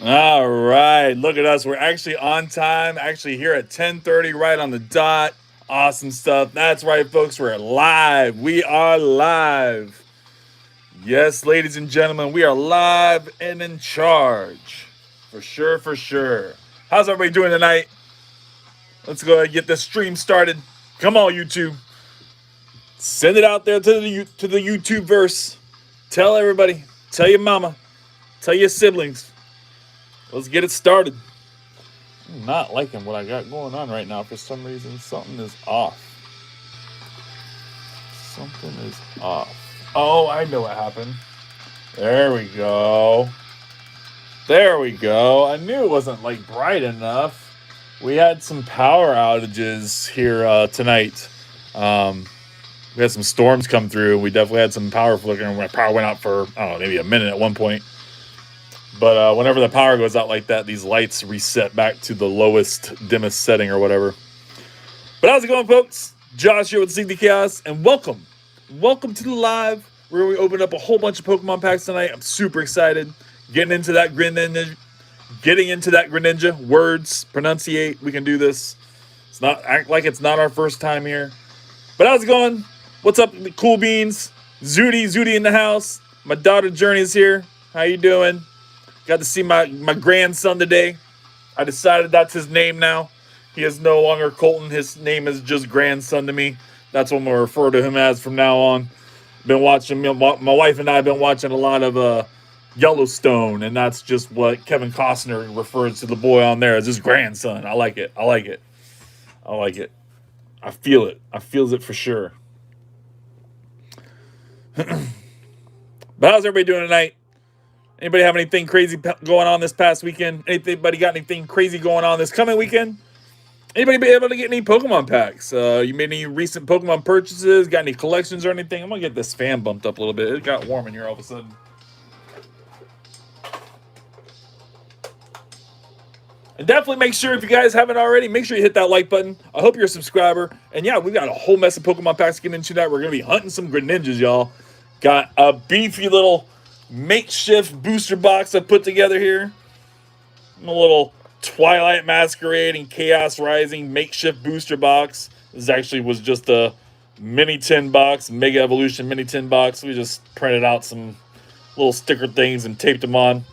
All right, look at us. We're actually on time. Actually here at 10:30, right on the dot. Awesome stuff. That's right, folks. We're live. We are live. Yes, ladies and gentlemen, we are live and in charge. For sure, for sure. How's everybody doing tonight? Let's go ahead and get this stream started. Come on, YouTube. Send it out there to the YouTube verse. Tell everybody. Tell your mama. Tell your siblings. Let's get it started. I'm not liking what I got going on right now. For some reason, something is off. Something is off. Oh, I know what happened. There we go. There we go. I knew it wasn't like bright enough. We had some power outages here tonight. We had some storms come through. We definitely had some power flickering. Power went out for, I don't know, maybe a minute at one point. But whenever the power goes out like that, these lights reset back to the lowest, dimmest setting or whatever. But how's it going, folks? Josh here with CD Chaos, and welcome. Welcome to the live, where we open up a whole bunch of Pokemon packs tonight. I'm super excited. Getting into that Greninja. Words, pronunciate. We can do this. It's not act like it's not our first time here. But how's it going? What's up, cool beans? Zooty in the house. My daughter Journey's here. How you doing? Got to see my grandson today. I decided that's his name now. He is no longer Colton. His name is just grandson to me. That's what I'm going to refer to him as from now on. Been watching, my wife and I have been watching a lot of Yellowstone, and that's just what Kevin Costner refers to the boy on there as his grandson. I like it. I like it. I like it. I feel it. I feels it for sure. But how's everybody doing tonight? Anybody have anything crazy going on this past weekend? Anybody got anything crazy going on this coming weekend? Anybody be able to get any Pokemon packs? You made any recent Pokemon purchases? Got any collections or anything? I'm going to get this fan bumped up a little bit. It got warm in here all of a sudden. And definitely make sure, if you guys haven't already, make sure you hit that like button. I hope you're a subscriber. And yeah, we got a whole mess of Pokemon packs to get into that. We're going to be hunting some Greninjas, y'all. Got a beefy little makeshift booster box I put together here. A little Twilight, Masquerade, and Chaos Rising makeshift booster box. This actually was just a mini tin box, Mega Evolution mini tin box. We just printed out some little sticker things and taped them on.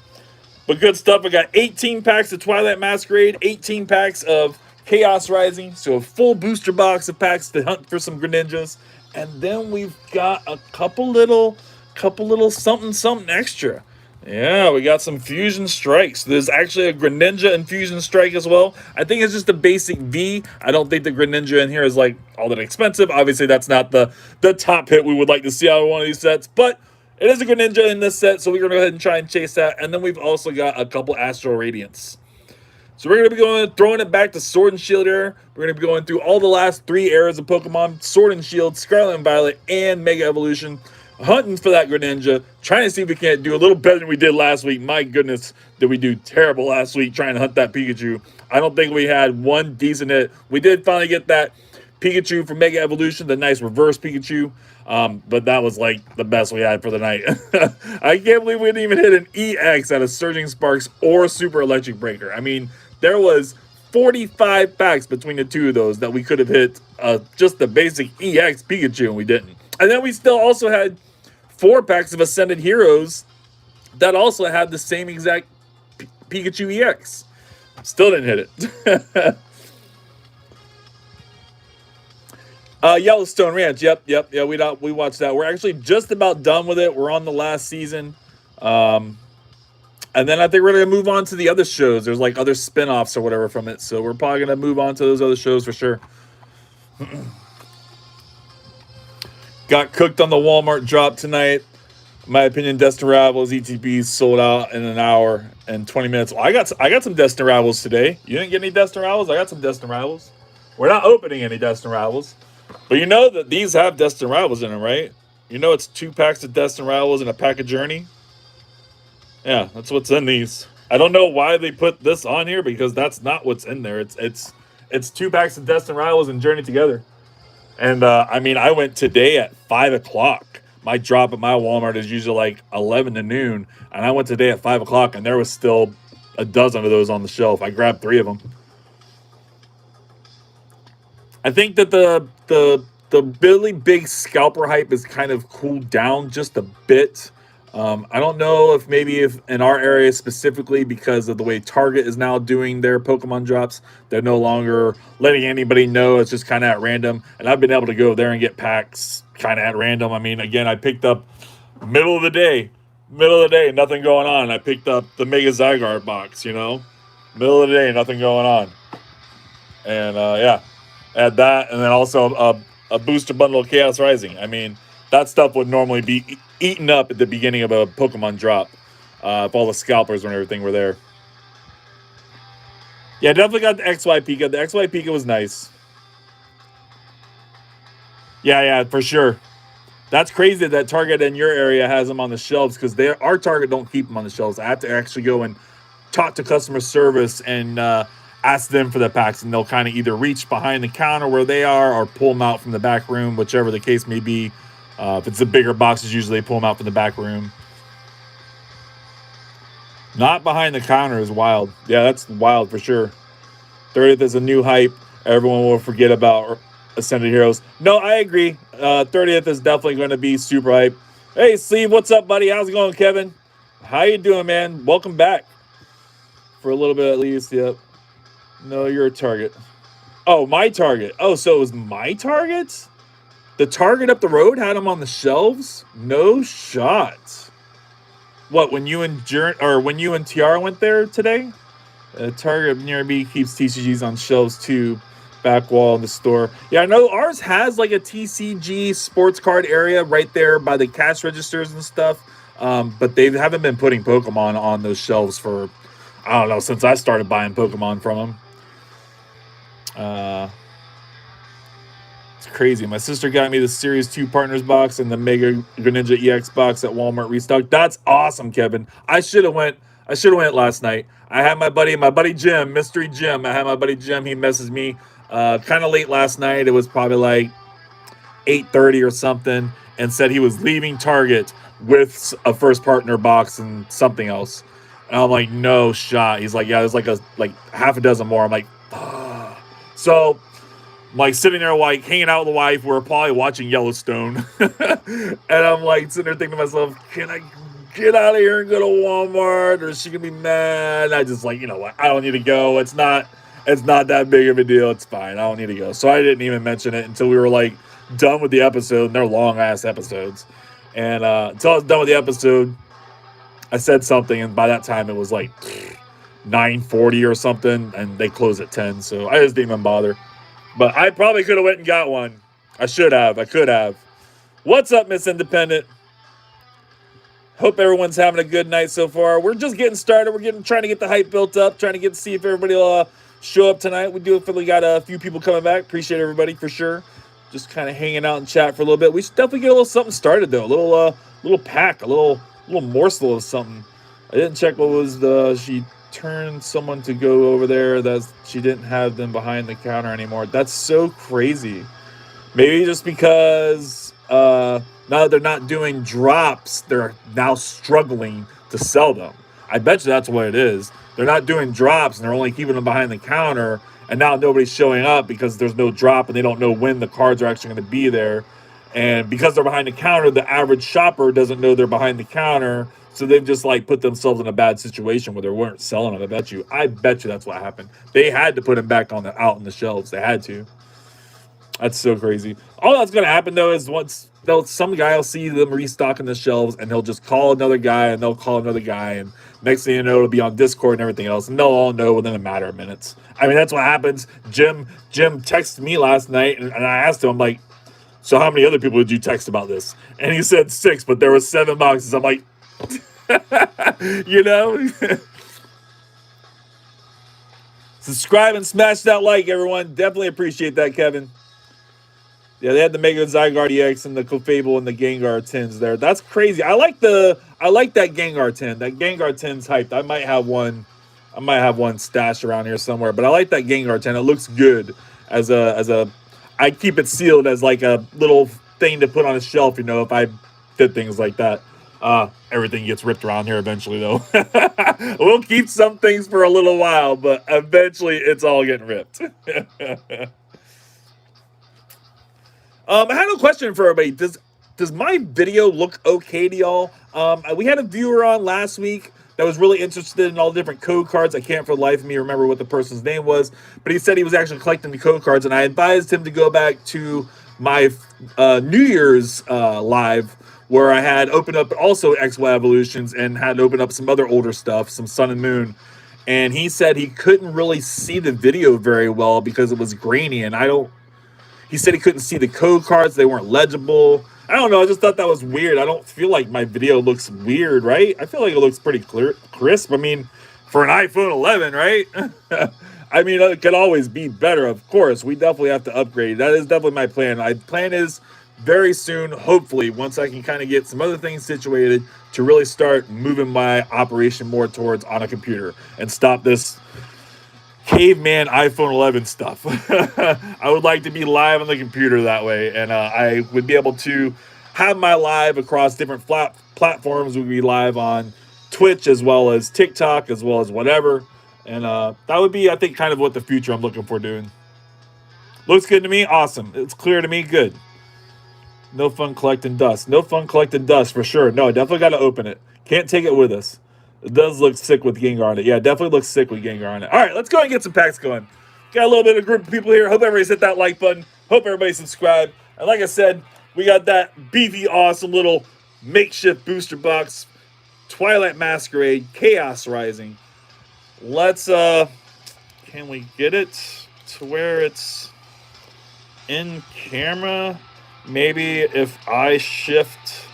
But good stuff. I got 18 packs of Twilight Masquerade, 18 packs of Chaos Rising. So a full booster box of packs to hunt for some Greninjas. And then we've got a couple little something extra. Yeah, we got some Fusion Strikes. There's actually a Greninja Infusion Strike as well. I think it's just a basic V. I don't think the Greninja in here is like all that expensive. Obviously, that's not the top hit we would like to see out of one of these sets, but it is a Greninja in this set, so we're going to go ahead and try and chase that. And then we've also got a couple Astral Radiants. So we're going to be throwing it back to Sword and Shield era. We're going to be going through all the last 3 eras of Pokemon: Sword and Shield, Scarlet and Violet, and Mega Evolution. Hunting for that Greninja, trying to see if we can't do a little better than we did last week. My goodness, did we do terrible last week trying to hunt that Pikachu. I don't think we had one decent hit. We did finally get that Pikachu from Mega Evolution, the nice reverse Pikachu, but that was like the best we had for the night. I can't believe we didn't even hit an EX out of Surging Sparks or Super Electric Breaker. I mean, there was 45 packs between the two of those that we could have hit just the basic EX Pikachu, and we didn't. And then we still also had 4 packs of Ascended Heroes that also had the same exact Pikachu EX. Still didn't hit it. Yellowstone Ranch. Yep. Yeah, we watched that. We're actually just about done with it. We're on the last season. And then I think we're going to move on to the other shows. There's like other spin-offs or whatever from it. So we're probably going to move on to those other shows for sure. Got cooked on the Walmart drop tonight. In my opinion, Destin Ravels ETBs sold out in an hour and 20 minutes. Well, I got some Destin Ravels today. You didn't get any Destin Ravels? I got some Destin Ravels. We're not opening any Destin Ravels. But you know that these have Destin Ravels in them, right? You know it's 2 packs of Destin Ravels and a pack of Journey. Yeah, that's what's in these. I don't know why they put this on here because that's not what's in there. It's 2 packs of Destin Ravels and Journey together. And I mean, I went today at 5 o'clock. My drop at my Walmart is usually like 11 to noon. And I went today at 5 o'clock and there was still a dozen of those on the shelf. I grabbed 3 of them. I think that the really big scalper hype is kind of cooled down just a bit. I don't know if maybe if in our area specifically because of the way Target is now doing their Pokemon drops, they're no longer letting anybody know. It's just kind of at random. And I've been able to go there and get packs kind of at random. I mean, again, I picked up middle of the day, nothing going on. I picked up the Mega Zygarde box, you know, middle of the day, nothing going on. And yeah, add that, and then also a booster bundle of Chaos Rising. I mean, that stuff would normally be eaten up at the beginning of a Pokemon drop if all the scalpers and everything were there. Yeah, definitely got the XY Pika. The XY Pika was nice. Yeah, for sure. That's crazy that Target in your area has them on the shelves because our Target don't keep them on the shelves. I have to actually go and talk to customer service and ask them for the packs, and they'll kind of either reach behind the counter where they are or pull them out from the back room, whichever the case may be. If it's the bigger boxes, usually they pull them out from the back room. Not behind the counter is wild. Yeah, that's wild for sure. 30th is a new hype. Everyone will forget about Ascended Heroes. No, I agree. 30th is definitely going to be super hype. Hey, Steve, what's up, buddy? How's it going, Kevin? How you doing, man? Welcome back. For a little bit at least, yep. No, you're a Target. Oh, my Target. Oh, so it was my Target? The Target up the road had them on the shelves? No shot. What, when you and Tiara went there today? Target near me keeps TCGs on shelves too. Back wall in the store. Yeah, I know ours has like a TCG sports card area right there by the cash registers and stuff. But they haven't been putting Pokemon on those shelves for, I don't know, since I started buying Pokemon from them. It's crazy. My sister got me the Series 2 Partners box and the Mega Greninja EX box at Walmart restock. That's awesome, Kevin. I should have went last night. I had my buddy Jim, Mystery Jim. I had my buddy Jim. He messaged me kind of late last night. It was probably like 8:30 or something, and said he was leaving Target with a first partner box and something else. And I'm like, no shot. He's like, yeah, there's like half a dozen more. I'm like, ah. So I'm like sitting there like hanging out with the wife. We're probably watching Yellowstone. And I'm like sitting there thinking to myself, can I get out of here and go to Walmart, or is she gonna be mad? And I just like, you know what, I don't need to go. It's not that big of a deal. It's fine. I don't need to go. So I didn't even mention it until we were like done with the episode, and they're long ass episodes. And until I was done with the episode, I said something, and by that time it was like 9:40 or something, and they closed at 10. So I just didn't even bother. But I probably could have went and got one. I should have. I could have. What's up, Miss Independent? Hope everyone's having a good night so far. We're just getting started. Trying to get the hype built up. Trying to see if everybody will show up tonight. We definitely got a few people coming back. Appreciate everybody for sure. Just kind of hanging out and chat for a little bit. We should definitely get a little something started though. A little pack, a little morsel of something. I didn't check what was she turned someone to go over there that she didn't have them behind the counter anymore. That's so crazy. Maybe just because now that they're not doing drops, they're now struggling to sell them. I bet you that's what it is. They're not doing drops and they're only keeping them behind the counter, and now nobody's showing up because there's no drop and they don't know when the cards are actually going to be there. And because they're behind the counter, the average shopper doesn't know they're behind the counter. So they've just like put themselves in a bad situation where they weren't selling them. I bet you that's what happened. They had to put them back out on the shelves. They had to. That's so crazy. All that's going to happen though is some guy will see them restocking the shelves, and he'll just call another guy, and they'll call another guy, and next thing you know, it'll be on Discord and everything else, and they'll all know within a matter of minutes. I mean, that's what happens. Jim texted me last night, and I asked him, I'm like, so how many other people did you text about this? And he said 6, but there were 7 boxes. I'm like, you know? Subscribe and smash that like, everyone. Definitely appreciate that, Kevin. Yeah, they had the Mega Zygarde EX and the Clefable and the Gengar tins there. That's crazy. I like that Gengar tin. That Gengar tin's hyped. I might have one stashed around here somewhere. But I like that Gengar tin. It looks good as a. I keep it sealed as like a little thing to put on a shelf, you know, if I did things like that. Everything gets ripped around here eventually, though. We'll keep some things for a little while, but eventually it's all getting ripped. I had a question for everybody. Does my video look okay to y'all? We had a viewer on last week that was really interested in all the different code cards. I can't for the life of me remember what the person's name was, but he said he was actually collecting the code cards, and I advised him to go back to my New Year's live, where I had opened up also XY Evolutions and had opened up some other older stuff, some Sun and Moon. And he said he couldn't really see the video very well because it was grainy, and he said he couldn't see the code cards. They weren't legible. I don't know. I just thought that was weird. I don't feel like my video looks weird, right? I feel like it looks pretty clear, crisp. I mean, for an iPhone 11, right? I mean, it could always be better, of course. We definitely have to upgrade. That is definitely my plan. My plan is very soon, hopefully, once I can kind of get some other things situated, to really start moving my operation more towards on a computer and stop this caveman iPhone 11 stuff. I would like to be live on the computer that way, and I would be able to have my live across different platforms. We'd be live on Twitch as well as TikTok as well as whatever, and that would be, I think, kind of what the future I'm looking for doing. Looks good to me. Awesome. It's clear to me. Good. No fun collecting dust. No fun collecting dust for sure. No, definitely got to open it. Can't take it with us. It does look sick with Gengar on it. Yeah, definitely looks sick with Gengar on it. All right, let's go and get some packs going. Got a little bit of a group of people here. Hope everybody's hit that like button. Hope everybody subscribe. And like I said, we got that beefy, awesome little makeshift booster box. Twilight Masquerade, Chaos Rising. Let's, can we get it to where it's in camera? Maybe if I shift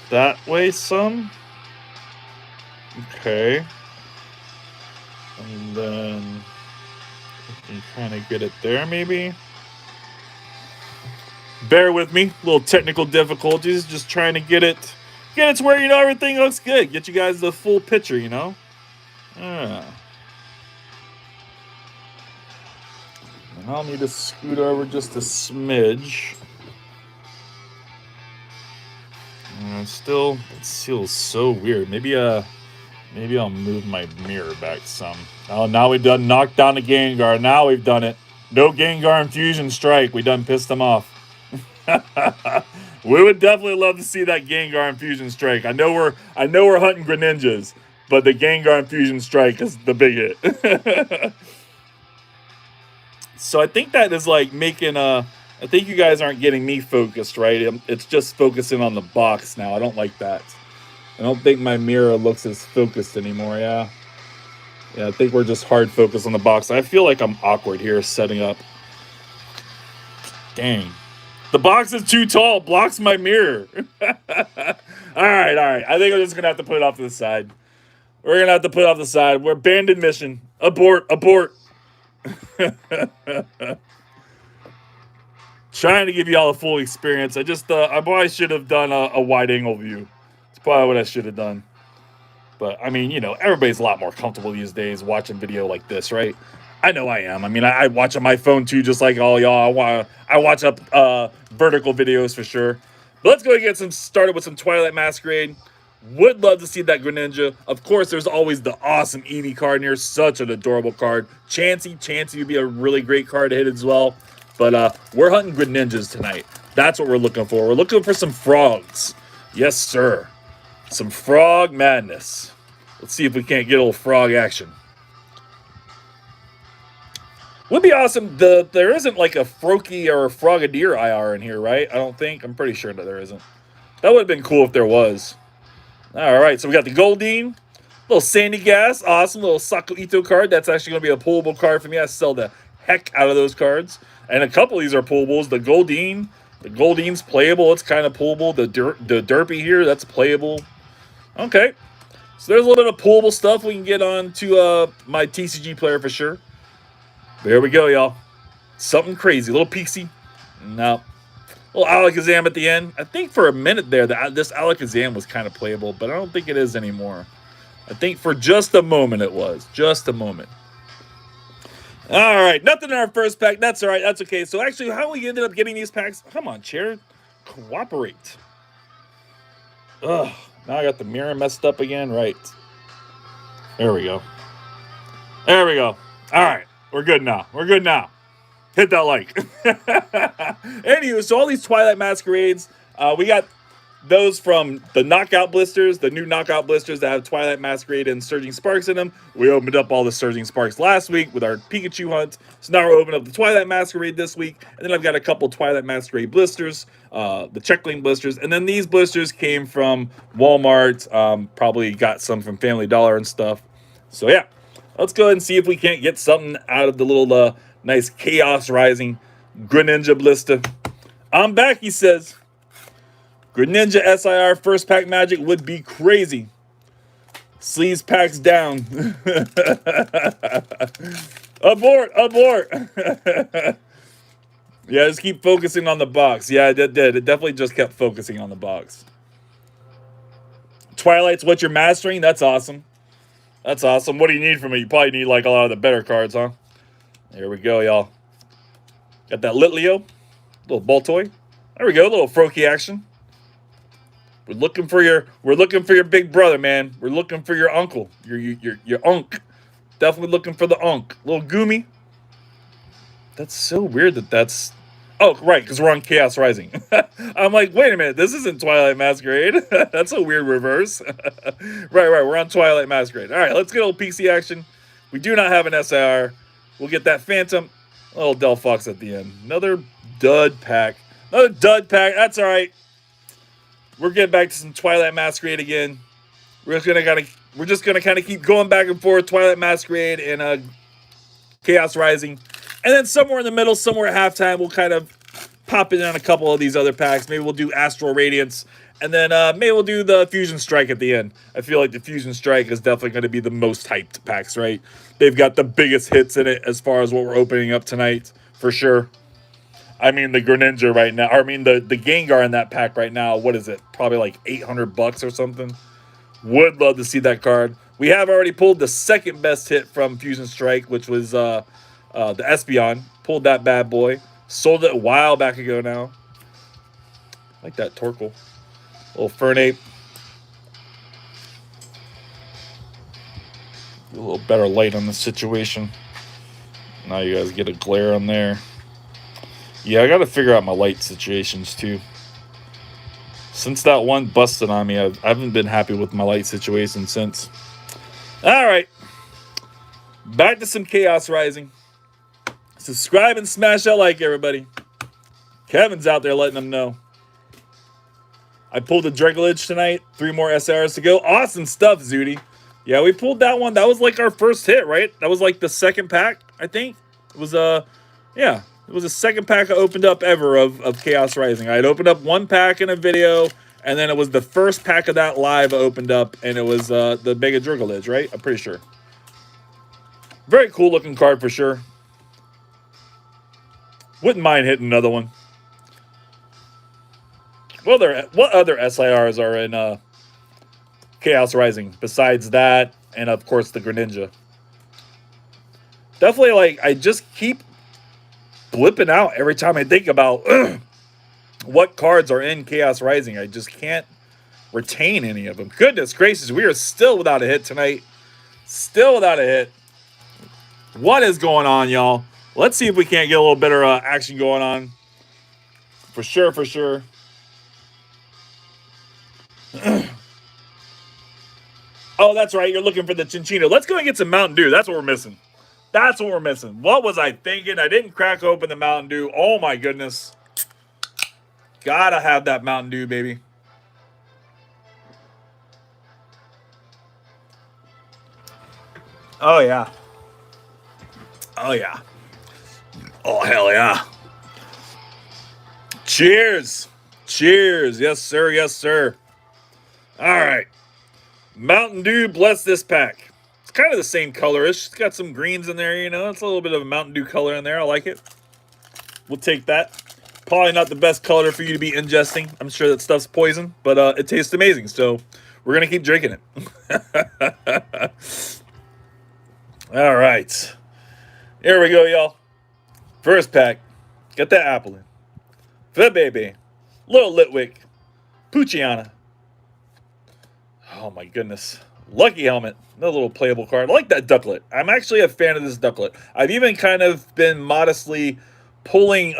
that way some. Okay. And then we can kind of get it there maybe. Bear with me. Little technical difficulties. Just trying to get it to where, you know, everything looks good. Get you guys the full picture, you know. And I'll need to scoot over just a smidge. Still, it feels so weird. Maybe I'll move my mirror back some. Oh, now we've done knocked down the Gengar. Now we've done it. No Gengar Infusion Strike. We done pissed them off. We would definitely love to see that Gengar Infusion Strike. I know we're hunting Greninjas, but the Gengar Infusion Strike is the big hit. So I think that is like making I think you guys aren't getting me focused, right? It's just focusing on the box now. I don't like that. I don't think my mirror looks as focused anymore, yeah. Yeah, I think we're just hard focused on the box. I feel like I'm awkward here setting up. Dang. The box is too tall. It blocks my mirror. All right. I think I'm just going to have to put it off to the side. We're going to have to put it off the side. We're abandoned mission. Abort. Trying to give you all a full experience. I probably should have done a wide angle view. It's probably what I should have done. But, I mean, you know, everybody's a lot more comfortable these days watching video like this, right? I know I am. I mean, I watch on my phone, too, just like all y'all. I watch up vertical videos for sure. But let's go and get started with some Twilight Masquerade. Would love to see that Greninja. Of course, there's always the awesome Eevee card in here. Such an adorable card. Chansey would be a really great card to hit as well. But we're hunting Greninjas tonight. That's what we're looking for. We're looking for some frogs. Yes, sir. Some frog madness. Let's see if we can't get a little frog action. Would be awesome. There isn't like a Froakie or a Frogadier IR in here, right? I don't think. I'm pretty sure that there isn't. That would have been cool if there was. All right, so we got the Goldeen. Little Sandy Gas. Awesome. Little Sakuito card. That's actually going to be a pullable card for me. I sell the heck out of those cards. And a couple of these are pullables. The Goldeen. The Goldeen's playable. It's kind of pullable. The Derpy here, that's playable. Okay. So there's a little bit of pullable stuff we can get on to my TCG player for sure. There we go, y'all. Something crazy. A little Pixie. No. A little Alakazam at the end. I think for a minute there, this Alakazam was kind of playable, but I don't think it is anymore. I think for just a moment it was. Just a moment. All right, nothing in our first pack. That's all right. That's okay. So actually, how we ended up getting these packs? Come on, chair, cooperate. Ugh. Now I got the mirror messed up again. Right. There we go. There we go. All right, we're good now. We're good now. Hit that like. Anywho, so all these Twilight Masquerades, we got those from the knockout blisters, the new knockout blisters that have Twilight Masquerade and Surging Sparks in them. We opened up all the Surging Sparks last week with our Pikachu hunt. So now we're opening up the Twilight Masquerade this week. And then I've got a couple Twilight Masquerade blisters, the Checkling blisters. And then these blisters came from Walmart. Probably got some from Family Dollar and stuff. So yeah, let's go ahead and see if we can't get something out of the little nice Chaos Rising Greninja blister. I'm back, he says. Greninja SIR first pack magic would be crazy. Sleeves packs down. Abort, abort. Yeah, just keep focusing on the box. Yeah, it did. It definitely just kept focusing on the box. Twilight's what you're mastering? That's awesome. That's awesome. What do you need from me? You probably need like a lot of the better cards, huh? There we go, y'all. Got that Litleo. Little Boltoy. There we go, a little Froakie action. We're looking for your big brother, man. We're looking for your uncle, your unk. Definitely looking for the unk. Little Goomy. That's so weird that's. Oh, right, because we're on Chaos Rising. I'm like, wait a minute, this isn't Twilight Masquerade. That's a weird reverse. Right, we're on Twilight Masquerade. All right, let's get a little PC action. We do not have an SIR. We'll get that Phantom. A little Delphox at the end. Another dud pack. Another dud pack. That's all right. We're getting back to some Twilight Masquerade again. We're just gonna kind of keep going back and forth, Twilight Masquerade and Chaos Rising, and then somewhere in the middle, somewhere at halftime, we'll kind of pop in on a couple of these other packs. Maybe we'll do Astral Radiance, and then maybe we'll do the Fusion Strike at the end. I feel like the Fusion Strike is definitely going to be the most hyped packs, right? They've got the biggest hits in it as far as what we're opening up tonight, for sure. I mean, the Greninja right now, or I mean, the Gengar in that pack right now, what is it? Probably like $800 or something. Would love to see that card. We have already pulled the second best hit from Fusion Strike, which was the Espeon. Pulled that bad boy. Sold it a while back ago now. I like that Torkoal. Little Fernape. A little better light on the situation. Now you guys get a glare on there. Yeah, I got to figure out my light situations too. Since that one busted on me, I haven't been happy with my light situation since. All right. Back to some Chaos Rising. Subscribe and smash that like, everybody. Kevin's out there letting them know. I pulled a Dracolich tonight. 3 more SRs to go. Awesome stuff, Zooty. Yeah, we pulled that one. That was like our first hit, right? That was like the second pack, I think. It was yeah. It was the second pack I opened up ever of Chaos Rising. I had opened up one pack in a video, and then it was the first pack of that live I opened up, and it was the Mega Dracolich, right? I'm pretty sure. Very cool looking card for sure. Wouldn't mind hitting another one. What other SIRs are in Chaos Rising besides that, and of course the Greninja? Definitely, like, I just keep blipping out every time I think about what cards are in Chaos Rising. I just can't retain any of them. Goodness gracious, we are still without a hit tonight. Still without a hit. What is going on, y'all? Let's see if we can't get a little better action going on. For sure, for sure. Oh, that's right. You're looking for the Chinchino. Let's go and get some Mountain Dew. That's what we're missing. That's what we're missing. What was I thinking? I didn't crack open the Mountain Dew. Oh, my goodness. Gotta have that Mountain Dew, baby. Oh, yeah. Oh, yeah. Oh, hell yeah. Cheers. Cheers. Yes, sir. Yes, sir. All right. Mountain Dew, bless this pack. It's kind of the same color. It's got some greens in there, you know. It's a little bit of a Mountain Dew color in there. I like it. We'll take that. Probably not the best color for you to be ingesting. I'm sure that stuff's poison, but it tastes amazing. So we're going to keep drinking it. All right. Here we go, y'all. First pack. Got that apple in. The baby. Little Litwick. Poochiana. Oh my goodness. Lucky Helmet. Another little playable card. I like that Ducklet. I'm actually a fan of this Ducklet. I've even kind of been modestly pulling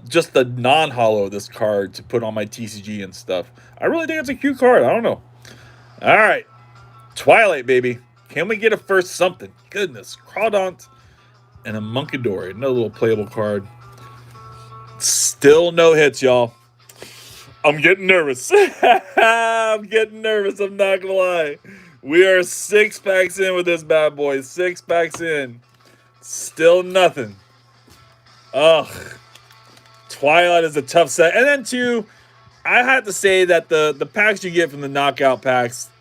just the non-hollow of this card to put on my TCG and stuff. I really think it's a cute card. I don't know. All right. Twilight, baby. Can we get a first something? Goodness. Crawdont and a Munkidori. Another little playable card. Still no hits, y'all. I'm getting nervous. I'm getting nervous. I'm not going to lie. We are 6 packs in with this bad boy. 6 packs in. Still nothing. Ugh. Twilight is a tough set. And then, too, I have to say that the packs you get from the knockout packs,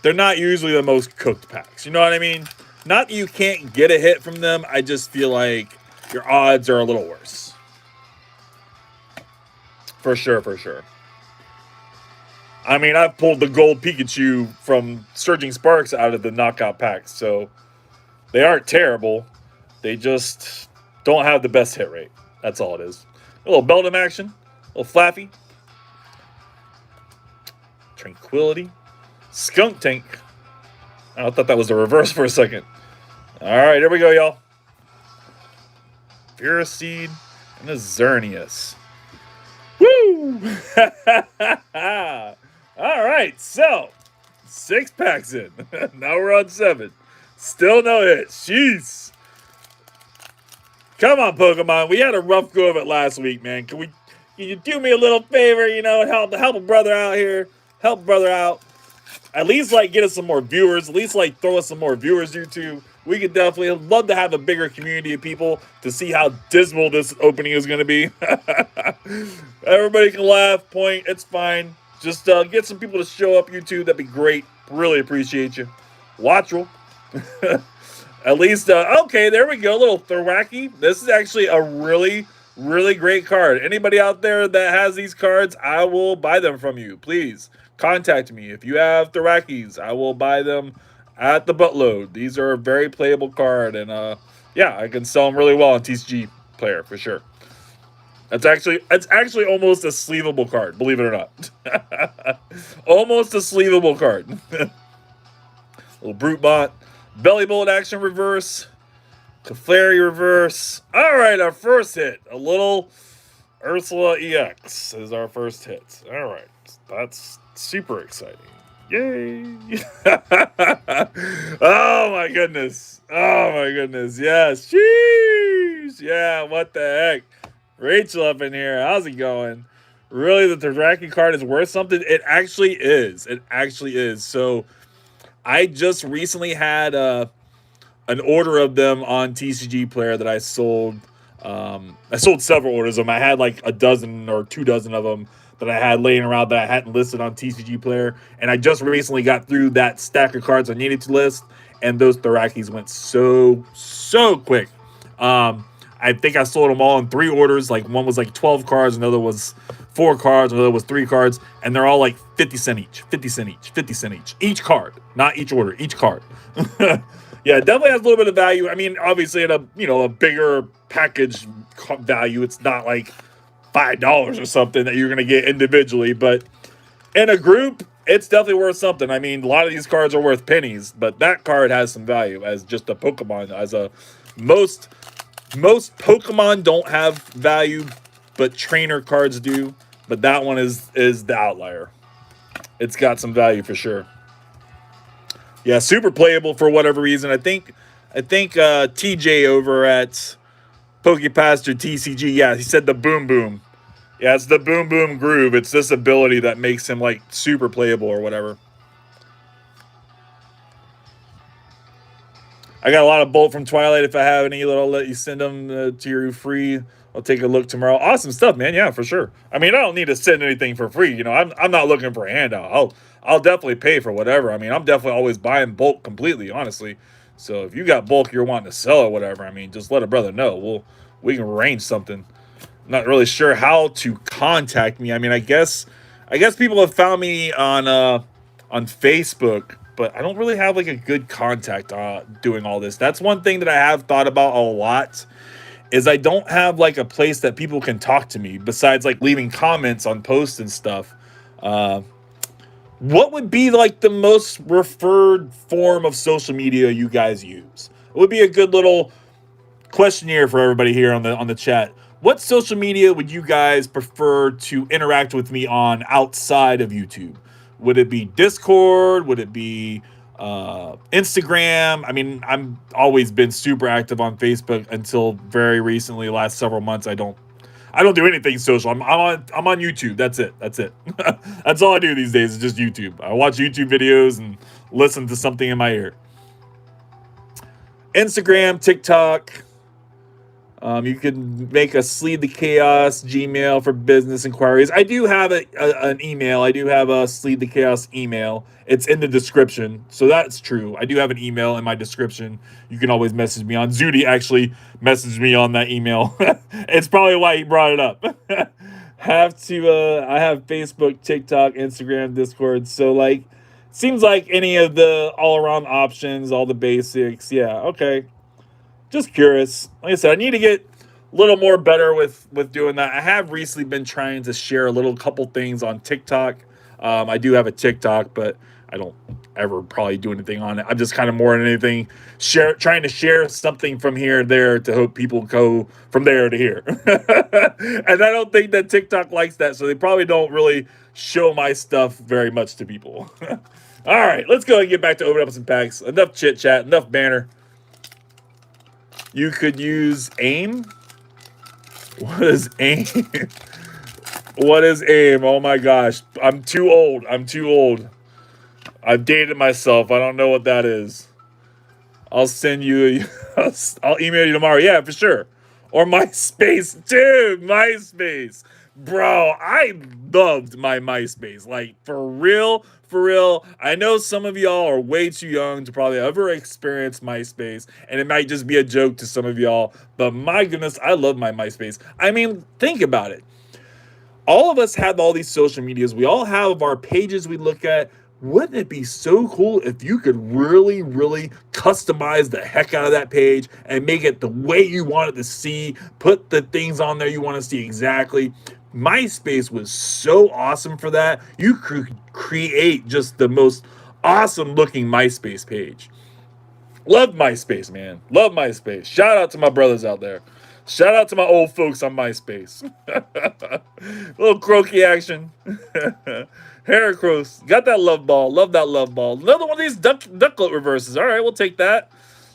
they're not usually the most cooked packs. You know what I mean? Not that you can't get a hit from them. I just feel like your odds are a little worse. For sure, for sure. I mean, I've pulled the gold Pikachu from Surging Sparks out of the knockout packs, so they aren't terrible. They just don't have the best hit rate. That's all it is. A little Beldum action. A little Flaffy. Tranquility. Skunk Tank. I thought that was the reverse for a second. All right, here we go, y'all. Ferroseed and a Xerneas. Woo! All right, so 6 packs in. Now we're on 7. Still no hits. Jeez. Come on, Pokemon. We had a rough go of it last week, man. Can you do me a little favor? You know, help a brother out here. Help a brother out. At least get us some more viewers. At least throw us some more viewers, YouTube. We could definitely love to have a bigger community of people to see how dismal this opening is going to be. Everybody can laugh, point. It's fine. Just get some people to show up, YouTube. That'd be great. Really appreciate you. Watchel. At least, okay, there we go. A little Thoraki. This is actually a really, really great card. Anybody out there that has these cards, I will buy them from you. Please contact me. If you have Thorakis, I will buy them at the buttload. These are a very playable card, and yeah, I can sell them really well on TCG Player for sure. It's actually almost a sleevable card, believe it or not. Almost a sleevable card. Little Brute Bot, Belly Bullet action reverse, Clefairy reverse. All right, our first hit, a little Ursula EX is our first hit. All right, that's super exciting. Yay! Oh my goodness! Oh my goodness! Yes, jeez! Yeah, what the heck? Rachel up in here. How's it going? Really, the Terrarium card is worth something? It actually is. It actually is. So, I just recently had an order of them on TCG Player that I sold. I sold several orders of them. I had like a dozen or 2 dozen of them that I had laying around that I hadn't listed on TCG Player. And I just recently got through that stack of cards I needed to list. And those Thorakis went so quick. I think I sold them all in 3 orders. Like one was like 12 cards, another was 4 cards, another was 3 cards, and they're all like 50 cent each, 50 cent each, 50 cent each. Each card, not each order, each card. Yeah, it definitely has a little bit of value. I mean, obviously at a bigger package value, it's not like $5 or something that you're gonna get individually, but in a group, it's definitely worth something. I mean, a lot of these cards are worth pennies, but that card has some value as just a Pokemon. As a most Pokemon don't have value, but trainer cards do. But that one is the outlier. It's got some value for sure. Yeah, super playable for whatever reason. I think TJ over at Pokepaster TCG, yeah, he said the Boom Boom. Yeah, it's the Boom Boom Groove. It's this ability that makes him like super playable or whatever. I got a lot of Bolt from Twilight. If I have any, I'll let you send them to you free. I'll take a look tomorrow. Awesome stuff, man. Yeah, for sure. I mean, I don't need to send anything for free. You know, I'm not looking for a handout. I'll definitely pay for whatever. I mean, I'm definitely always buying bulk completely, honestly. So if you got bulk you're wanting to sell or whatever, I mean, just let a brother know. We can arrange something. I'm not really sure how to contact me. I mean, I guess people have found me on Facebook, but I don't really have like a good contact doing all this. That's one thing that I have thought about a lot, is I don't have like a place that people can talk to me besides like leaving comments on posts and stuff. What would be like the most referred form of social media you guys use? It would be a good little questionnaire for everybody here on the chat. What social media would you guys prefer to interact with me on outside of YouTube? Would it be Discord? Would it be Instagram? I mean, I'm always been super active on Facebook until very recently, last several months. I don't do anything social. I'm on YouTube. That's it. That's all I do these days is just YouTube. I watch YouTube videos and listen to something in my ear. Instagram, TikTok. You can make a Sleed the Chaos Gmail for business inquiries. I do have an email. I do have a Sleed the Chaos email. It's in the description, so that's true. I do have an email in my description. You can always message me on. Zudi actually messaged me on that email. It's probably why he brought it up. I have Facebook, TikTok, Instagram, Discord. So like, seems like any of the all-around options, all the basics. Yeah, okay. Just curious. Like I said, I need to get a little more better with doing that. I have recently been trying to share a couple things on TikTok. I do have a TikTok, but I don't ever probably do anything on it. I'm just kind of more than anything trying to share something from here to there to hope people go from there to here. And I don't think that TikTok likes that, so they probably don't really show my stuff very much to people. All right, let's go and get back to opening up some packs. Enough chit chat, enough banner. You could use AIM. What is AIM? What is AIM? Oh my gosh. I'm too old. I've dated myself. I don't know what that is. I'll send you. I'll email you tomorrow. Yeah, for sure. Or MySpace. Dude, MySpace. Bro, I loved my MySpace. Like, for real. I know some of y'all are way too young to probably ever experience MySpace, and it might just be a joke to some of y'all, but my goodness, I love my MySpace. I mean, think about it. All of us have all these social medias. We all have our pages we look at. Wouldn't it be so cool if you could really, really customize the heck out of that page and make it the way you want it to see, put the things on there you want to see exactly? MySpace was so awesome for that. You could create just the most awesome looking MySpace page. Love MySpace, man. Love MySpace. Shout out to my brothers out there. Shout out to my old folks on MySpace. Little croaky action. Heracross. Got that love ball. Love that love ball. Another one of these ducklet reverses. All right, we'll take that.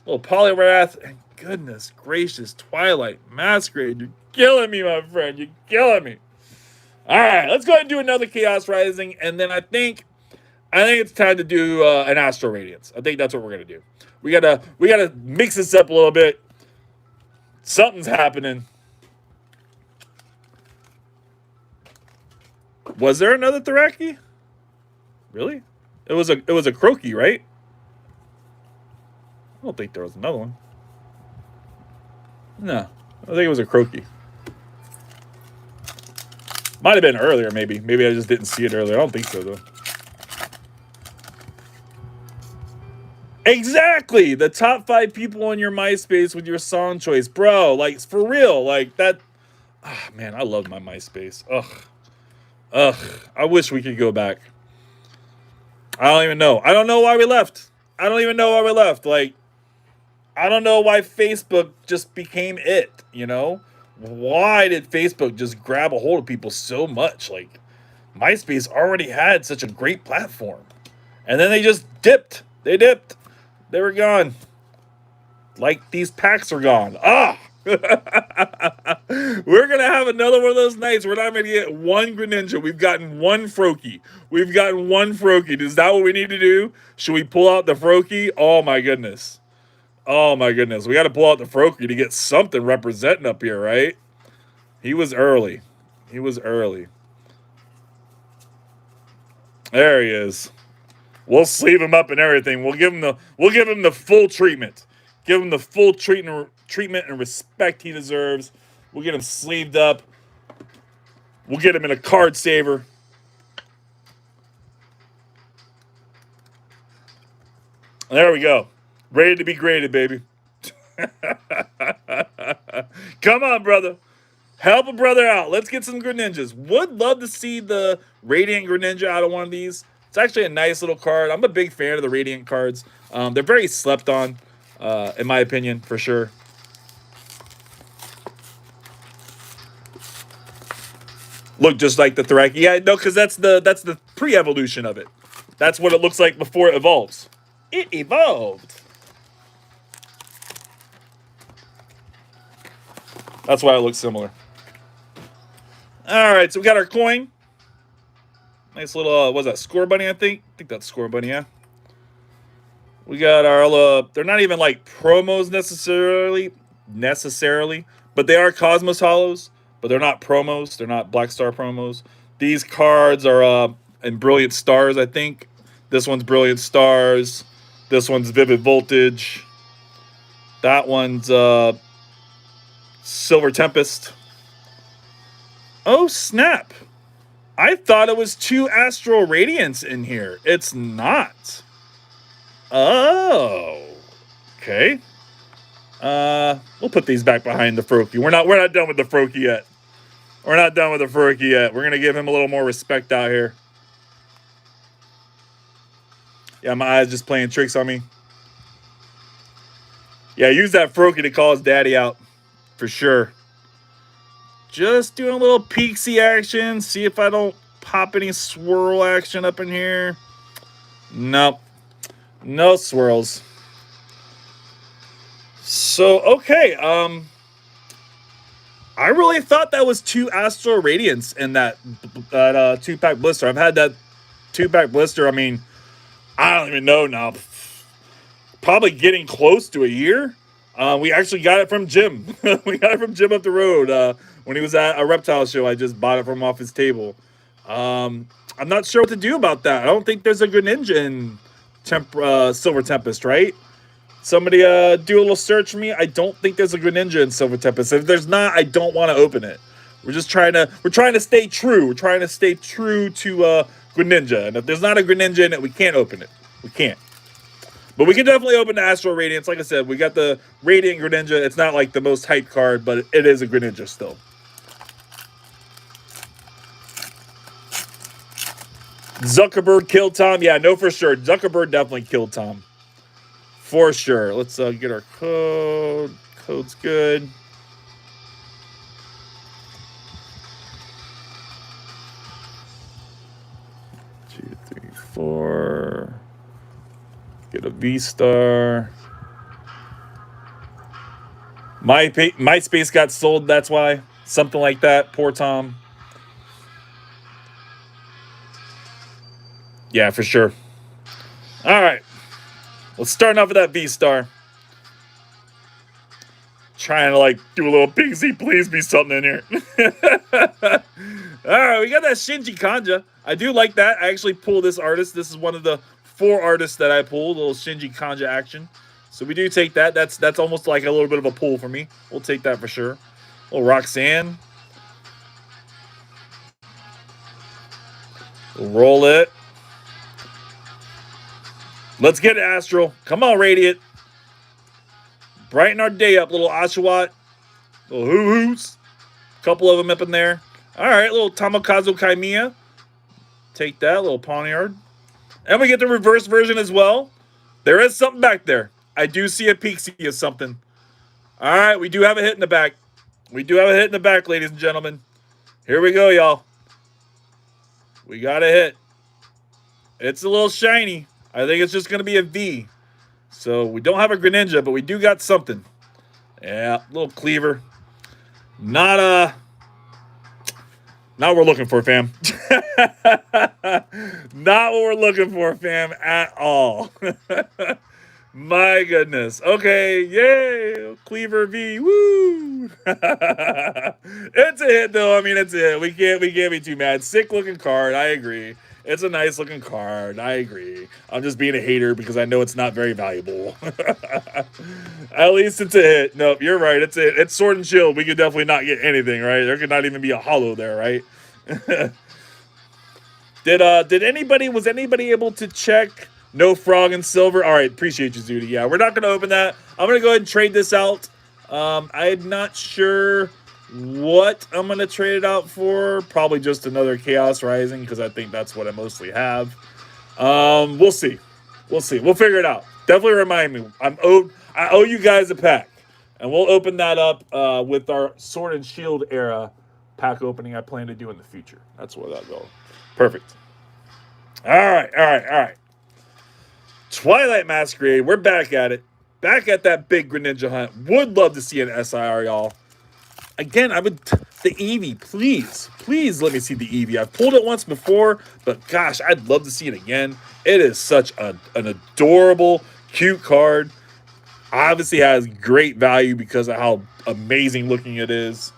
Little Poliwrath. And goodness gracious, Twilight. Masquerade. You're killing me, my friend. You're killing me. All right, let's go ahead and do another Chaos Rising, and then I think it's time to do an Astral Radiance. I think that's what we're gonna do. We gotta mix this up a little bit. Something's happening. Was there another Thoraki? Really? It was a Croaky, right? I don't think there was another one. No, I think it was a Croaky. Might have been earlier, maybe. Maybe I just didn't see it earlier. I don't think so, though. Exactly! The top 5 people on your MySpace with your song choice. Bro, like, for real. Like, that... Ah, man, I love my MySpace. Ugh. I wish we could go back. I don't even know. I don't know why we left. Like, I don't know why Facebook just became it, you know? Why did Facebook just grab a hold of people so much? Like, MySpace already had such a great platform. And then they just dipped. They were gone. Like these packs are gone. Ah! We're going to have another one of those nights. We're not going to get one Greninja. We've gotten one Froakie. Is that what we need to do? Should we pull out the Froakie? Oh, my goodness. We got to pull out the Froakie to get something representing up here, right? He was early. There he is. We'll sleeve him up and everything. We'll give him the full treatment. Give him the full treatment and respect he deserves. We'll get him sleeved up. We'll get him in a card saver. There we go. Ready to be graded, baby. Come on, brother. Help a brother out. Let's get some Greninjas. Would love to see the Radiant Greninja out of one of these. It's actually a nice little card. I'm a big fan of the Radiant cards. They're very slept on, in my opinion, for sure. Look just like the Thrak. Yeah, no, because that's the pre-evolution of it. That's what it looks like before it evolves. It evolved. That's why it looks similar. All right, so we got our coin. Nice little, what's that, Score Bunny, I think? I think that's Score Bunny, yeah. We got our, they're not even like promos necessarily, but they are Cosmos Hollows, but they're not promos. They're not Black Star promos. These cards are in Brilliant Stars, I think. This one's Brilliant Stars. This one's Vivid Voltage. That one's Silver Tempest. Oh, snap. I thought it was 2 Astral Radiance in here. It's not. Oh. Okay. We'll put these back behind the Froakie. We're not done with the Froakie yet. We're not done with the Froakie yet. We're gonna give him a little more respect out here. Yeah, my eyes just playing tricks on me. Yeah, use that Froakie to call his daddy out. For sure. Just doing a little peeksy action. See if I don't pop any swirl action up in here. Nope. No swirls. So, okay. I really thought that was 2 Astral Radiance in that 2-pack blister. I've had that 2-pack blister, I mean, I don't even know now. Probably getting close to a year. We actually got it from Jim. We got it from Jim up the road. When he was at a reptile show, I just bought it from off his table. I'm not sure what to do about that. I don't think there's a Greninja in Silver Tempest, right? Somebody do a little search for me. I don't think there's a Greninja in Silver Tempest. If there's not, I don't want to open it. We're trying to stay true. We're trying to stay true to Greninja. And if there's not a Greninja in it, we can't open it. We can't. But we can definitely open the Astral Radiance. Like I said, we got the Radiant Greninja. It's not like the most hyped card, but it is a Greninja still. Zuckerberg killed Tom. Yeah, no, for sure. Zuckerberg definitely killed Tom. For sure. Let's get our code. Code's good. Two, three, four. Get a V-Star. MySpace got sold, that's why. Something like that. Poor Tom. Yeah, for sure. All right. Let's start off with that V-Star. Trying to, like, do a little Pigsy, please be something in here. All right, we got that Shinji Kanja. I do like that. I actually pulled this artist. This is one of the 4 artists that I pulled. A little Shinji Kanja action. So we do take that. That's almost like a little bit of a pull for me. We'll take that for sure. A little Roxanne. We'll roll it. Let's get it, Astral. Come on, Radiant. Brighten our day up, little Oshawott. Little Hoo-Hoos. Couple of them up in there. All right, little Tamakazu Kaimiya. Take that, little Pawniard. And we get the reverse version as well. There is something back there. I do see a Pixie of something. All right, we do have a hit in the back. We do have a hit in the back, ladies and gentlemen. Here we go, y'all. We got a hit. It's a little shiny. I think it's just going to be a V. So we don't have a Greninja, but we do got something. Yeah, little Cleaver. Not what we're looking for, fam. Not what we're looking for, fam, at all. My goodness. Okay, yay. Cleaver V. Woo. It's a hit, though. I mean, it's a hit. We can't be too mad. Sick looking card. I agree. It's a nice looking card. I agree. I'm just being a hater because I know it's not very valuable. At least it's a hit. Nope, you're right. It's a hit. It's Sword and Shield. We could definitely not get anything, right? There could not even be a hollow there, right? Was anybody able to check No frog and silver. All right, appreciate you, Zudi. Yeah, we're not going to open that. I'm going to go ahead and trade this out. I'm not sure what I'm going to trade it out for. Probably just another Chaos Rising because I think that's what I mostly have. We'll see. We'll see. We'll figure it out. Definitely remind me. I owe you guys a pack. And we'll open that up with our Sword and Shield era pack opening I plan to do in the future. That's where that'll go. Perfect. All right. Twilight Masquerade. We're back at it. Back at that big Greninja hunt. Would love to see an SIR, y'all. Again, I would... The Eevee, please. Please let me see the Eevee. I've pulled it once before, but gosh, I'd love to see it again. It is such an adorable, cute card. Obviously has great value because of how amazing looking it is.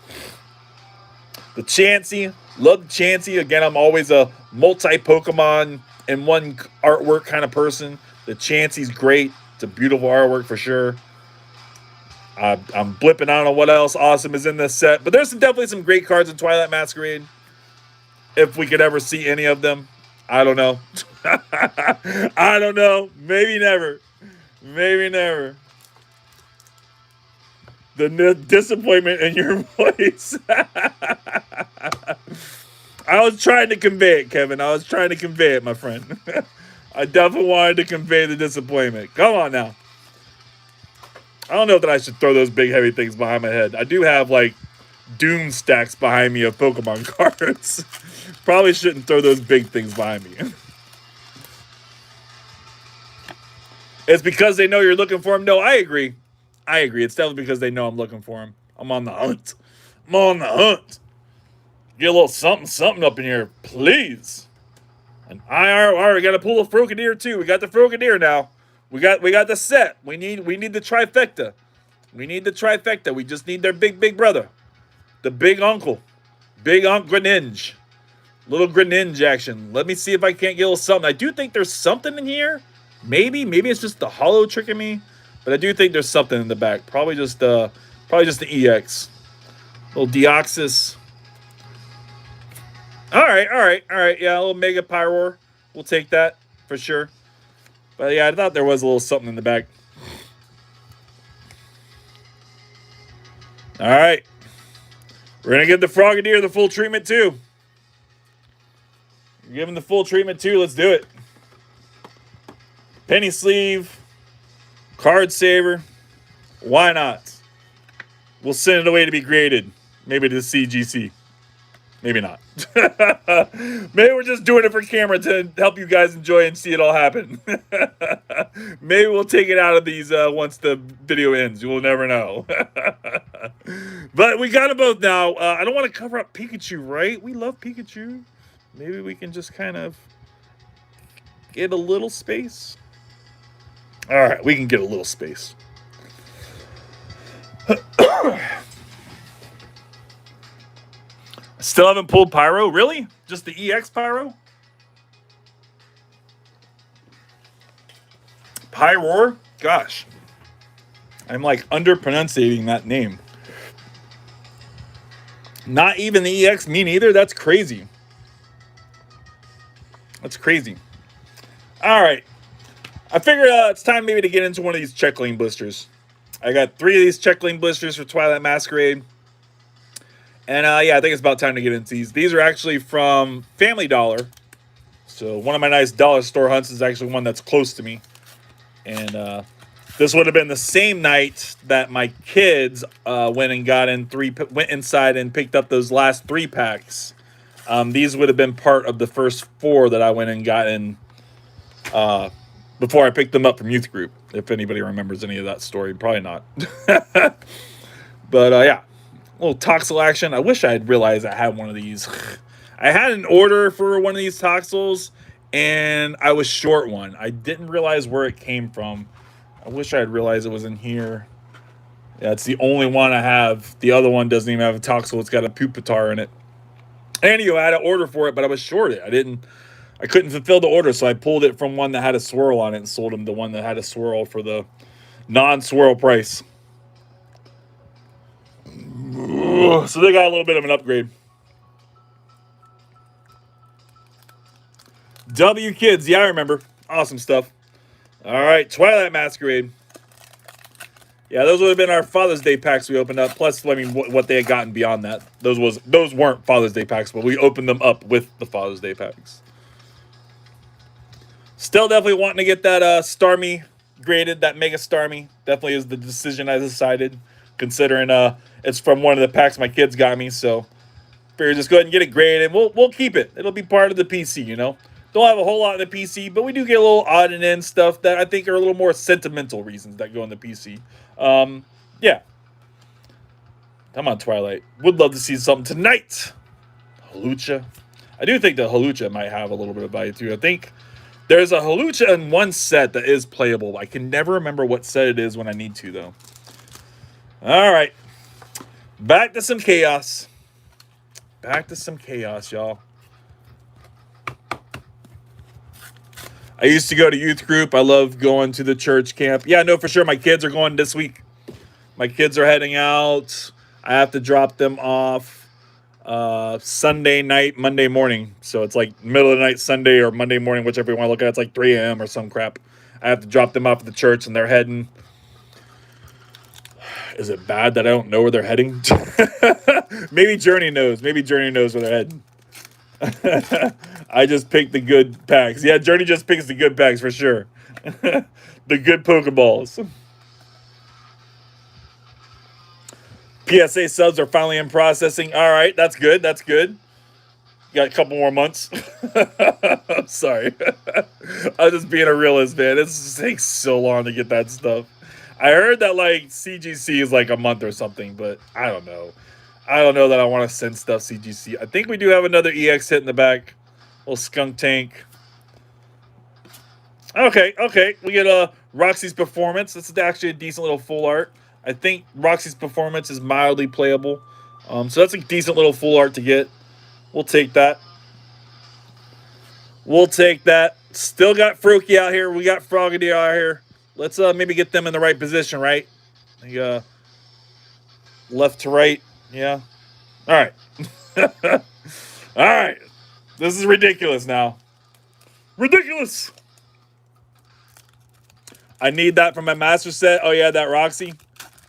The Chansey. Love the Chansey. Again, I'm always a multi-Pokemon in one artwork kind of person. The Chansey's great. It's a beautiful artwork for sure. I'm blipping. I don't know what else awesome is in this set. But there's definitely some great cards in Twilight Masquerade. If we could ever see any of them. I don't know. I don't know. Maybe never. Maybe never. The disappointment in your voice. I was trying to convey it, Kevin. I was trying to convey it, my friend. I definitely wanted to convey the disappointment. Come on now. I don't know that I should throw those big heavy things behind my head. I do have like doom stacks behind me of Pokemon cards. Probably shouldn't throw those big things behind me. It's because they know you're looking for them. No, I agree. I agree. It's definitely because they know I'm looking for them. I'm on the hunt. I'm on the hunt. Get a little something up in here, please. And we got to pull a Frogadier too. We got the Frogadier now. We got the set. We need the trifecta. We need the trifecta. We just need their big brother, the big uncle, Greninja, little Greninja action. Let me see if I can't get a little something. I do think there's something in here. Maybe it's just the holo tricking me, but I do think there's something in the back. Probably just the EX, little Deoxys. All right. Yeah, a little Mega Pyroar. We'll take that for sure. But yeah, I thought there was a little something in the back. All right. We're going to give the Frogadier the full treatment too. Give him the full treatment too. Let's do it. Penny Sleeve. Card Saver. Why not? We'll send it away to be graded. Maybe to the CGC. Maybe not. Maybe we're just doing it for camera to help you guys enjoy and see it all happen. Maybe we'll take it out of these once the video ends. You will never know. But we got them both now. I don't want to cover up Pikachu, right? We love Pikachu. Maybe we can just kind of get a little space. All right, we can get a little space. Still haven't pulled Pyro? Really? Just the EX Pyro? Pyroar? Gosh. I'm like underpronunciating that name. Not even the EX, me neither? That's crazy. That's crazy. All right. I figured it's time maybe to get into one of these check lane blisters. I got 3 of these check lane blisters for Twilight Masquerade. And yeah, I think it's about time to get into these. These are actually from Family Dollar. So one of my nice dollar store hunts is actually one that's close to me. And this would have been the same night that my kids went inside and picked up those last 3 packs. These would have been part of the first 4 that I went and got in before I picked them up from youth group. If anybody remembers any of that story, probably not. But yeah. A little Toxel action. I wish I had realized I had one of these. I had an order for one of these Toxels, and I was short one. I didn't realize where it came from. I wish I had realized it was in here. Yeah, it's the only one I have. The other one doesn't even have a Toxel. It's got a Pupitar in it. Anyway, I had an order for it, but I was short it. I couldn't fulfill the order, so I pulled it from one that had a swirl on it and sold him the one that had a swirl for the non-swirl price. So they got a little bit of an upgrade. W Kids, yeah, I remember. Awesome stuff. All right, Twilight Masquerade. Yeah, those would have been our Father's Day packs we opened up. Plus, I mean, what they had gotten beyond that. Those weren't Father's Day packs, but we opened them up with the Father's Day packs. Still definitely wanting to get that Starmie graded, that Mega Starmie. Definitely is the decision I decided, considering it's from one of the packs my kids got me. So, figure just go ahead and get it graded. We'll keep it. It'll be part of the PC, you know. Don't have a whole lot in the PC, but we do get a little odd and end stuff that I think are a little more sentimental reasons that go in the PC. Yeah. Come on, Twilight. Would love to see something tonight. Halucha. I do think the Halucha might have a little bit of value too. I think there's a Halucha in one set that is playable. I can never remember what set it is when I need to, though. All right. Back to some chaos. Back to some chaos, y'all. I used to go to youth group. I love going to the church camp. Yeah, no, for sure. My kids are going this week. My kids are heading out. I have to drop them off Sunday night, Monday morning. So it's like middle of the night, Sunday or Monday morning, whichever you want to look at. It's like 3 a.m. or some crap. I have to drop them off at the church, and they're heading. Is it bad that I don't know where they're heading? Maybe Journey knows. Maybe Journey knows where they're heading. I just picked the good packs. Yeah, Journey just picks the good packs for sure. The good Pokeballs. PSA subs are finally in processing. All right, that's good. That's good. Got a couple more months. I'm sorry. I'm just being a realist, man. It takes so long to get that stuff. I heard that like CGC is like a month or something, but I don't know. I don't know that I want to send stuff CGC. I think we do have another EX hit in the back. Little Skunk Tank. Okay. We get Roxy's Performance. This is actually a decent little full art. I think Roxy's Performance is mildly playable. So that's a decent little full art to get. We'll take that. Still got Froakie out here. We got Frogadier out here. Let's maybe get them in the right position, right? Left to right. Yeah. All right. All right. This is ridiculous now. Ridiculous. I need that for my master set. Oh, yeah, that Roxy.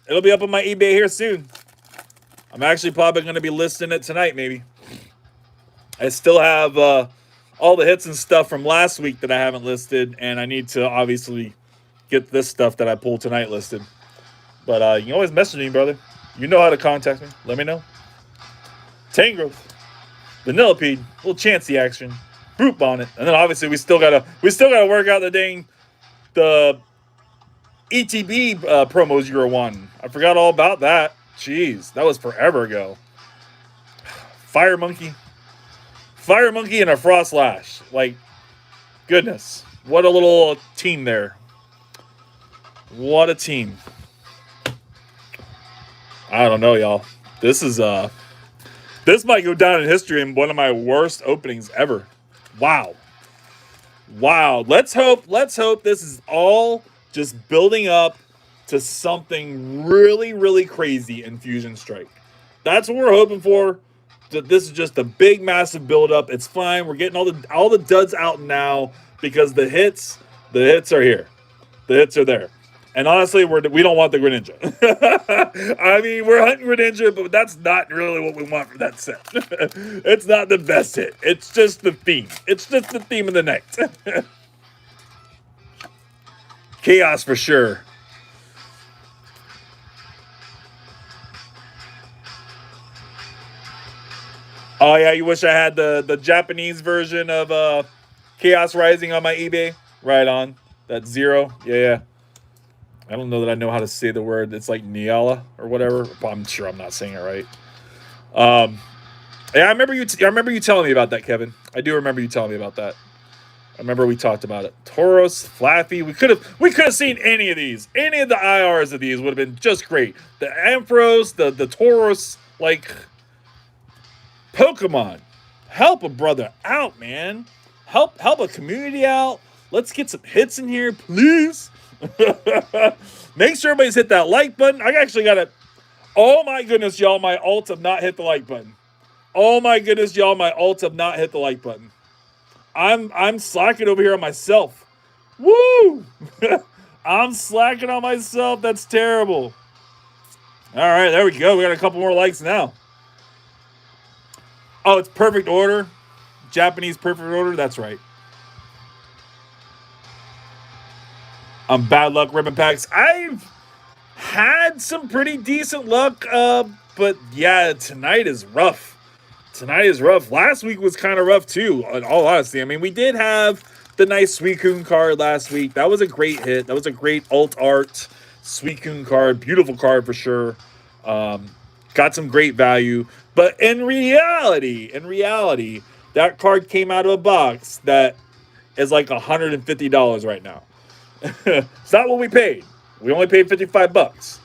It'll be up on my eBay here soon. I'm actually probably going to be listing it tonight, maybe. I still have all the hits and stuff from last week that I haven't listed, and I need to obviously get this stuff that I pulled tonight listed. But you can always message me, brother. You know how to contact me. Let me know. Tangrowth, Vanillipede, little Chansey action, Brute Bonnet, and then obviously we still gotta work out the ETB promos you were wanting. I forgot all about that. Jeez, that was forever ago. Fire Monkey, and a Frostlash. Like, goodness, what a little team there. What a team. I don't know, y'all. This might go down in history in one of my worst openings ever. Wow. Let's hope this is all just building up to something really, really crazy in Fusion Strike. That's what we're hoping for. That this is just a big, massive build-up. It's fine. We're getting all the duds out now because the hits are here. The hits are there. And honestly, we don't want the Greninja. I mean, we're hunting Greninja, but that's not really what we want for that set. It's not the best hit. It's just the theme. It's just the theme of the night. Chaos for sure. Oh, yeah, you wish I had the Japanese version of Chaos Rising on my eBay? Right on. That's 0. Yeah. I don't know that I know how to say the word. It's like Niala or whatever. I'm sure I'm not saying it right. Yeah, I remember you telling me about that, Kevin. I do remember you telling me about that. I remember we talked about it. Tauros, Flaffy. We could have seen any of these. Any of the IRs of these would have been just great. The Ampharos, the Tauros, like Pokemon. Help a brother out, man. Help a community out. Let's get some hits in here, please. Make sure everybody's hit that like button. I actually got it. Oh my goodness, y'all, my ults have not hit the like button. Oh my goodness, y'all, my ults have not hit the like button. I'm slacking over here on myself. Woo! I'm slacking on myself. That's terrible. All right, there we go. We got a couple more likes now. Oh, it's perfect order. Japanese perfect order. That's right. Bad luck ribbon packs. I've had some pretty decent luck, but yeah, tonight is rough. Tonight is rough. Last week was kind of rough too, in all honesty. I mean, we did have the nice Suicune card last week. That was a great hit. That was a great alt art Suicune card. Beautiful card for sure. Got some great value. But in reality, that card came out of a box that is like $150 right now. It's not what we paid. We only paid 55 bucks.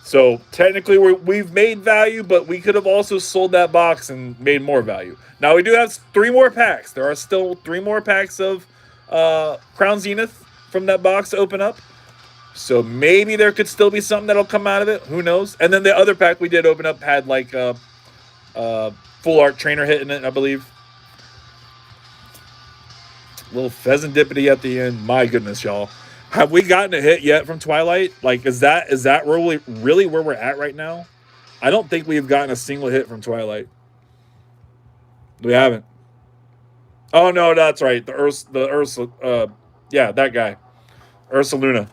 So technically we've made value, but we could have also sold that box and made more value. Now we do have 3 more packs. There are still 3 more packs of Crown Zenith from that box to open up. So maybe there could still be something that'll come out of it. Who knows? And then the other pack we did open up had like a full art trainer hit in it, I believe. Little pheasantipity at the end. My goodness, y'all. Have we gotten a hit yet from Twilight? Like, is that really where we're at right now? I don't think we've gotten a single hit from Twilight. We haven't. Oh no, that's right. The Ursa, yeah, that guy, Ursa Luna.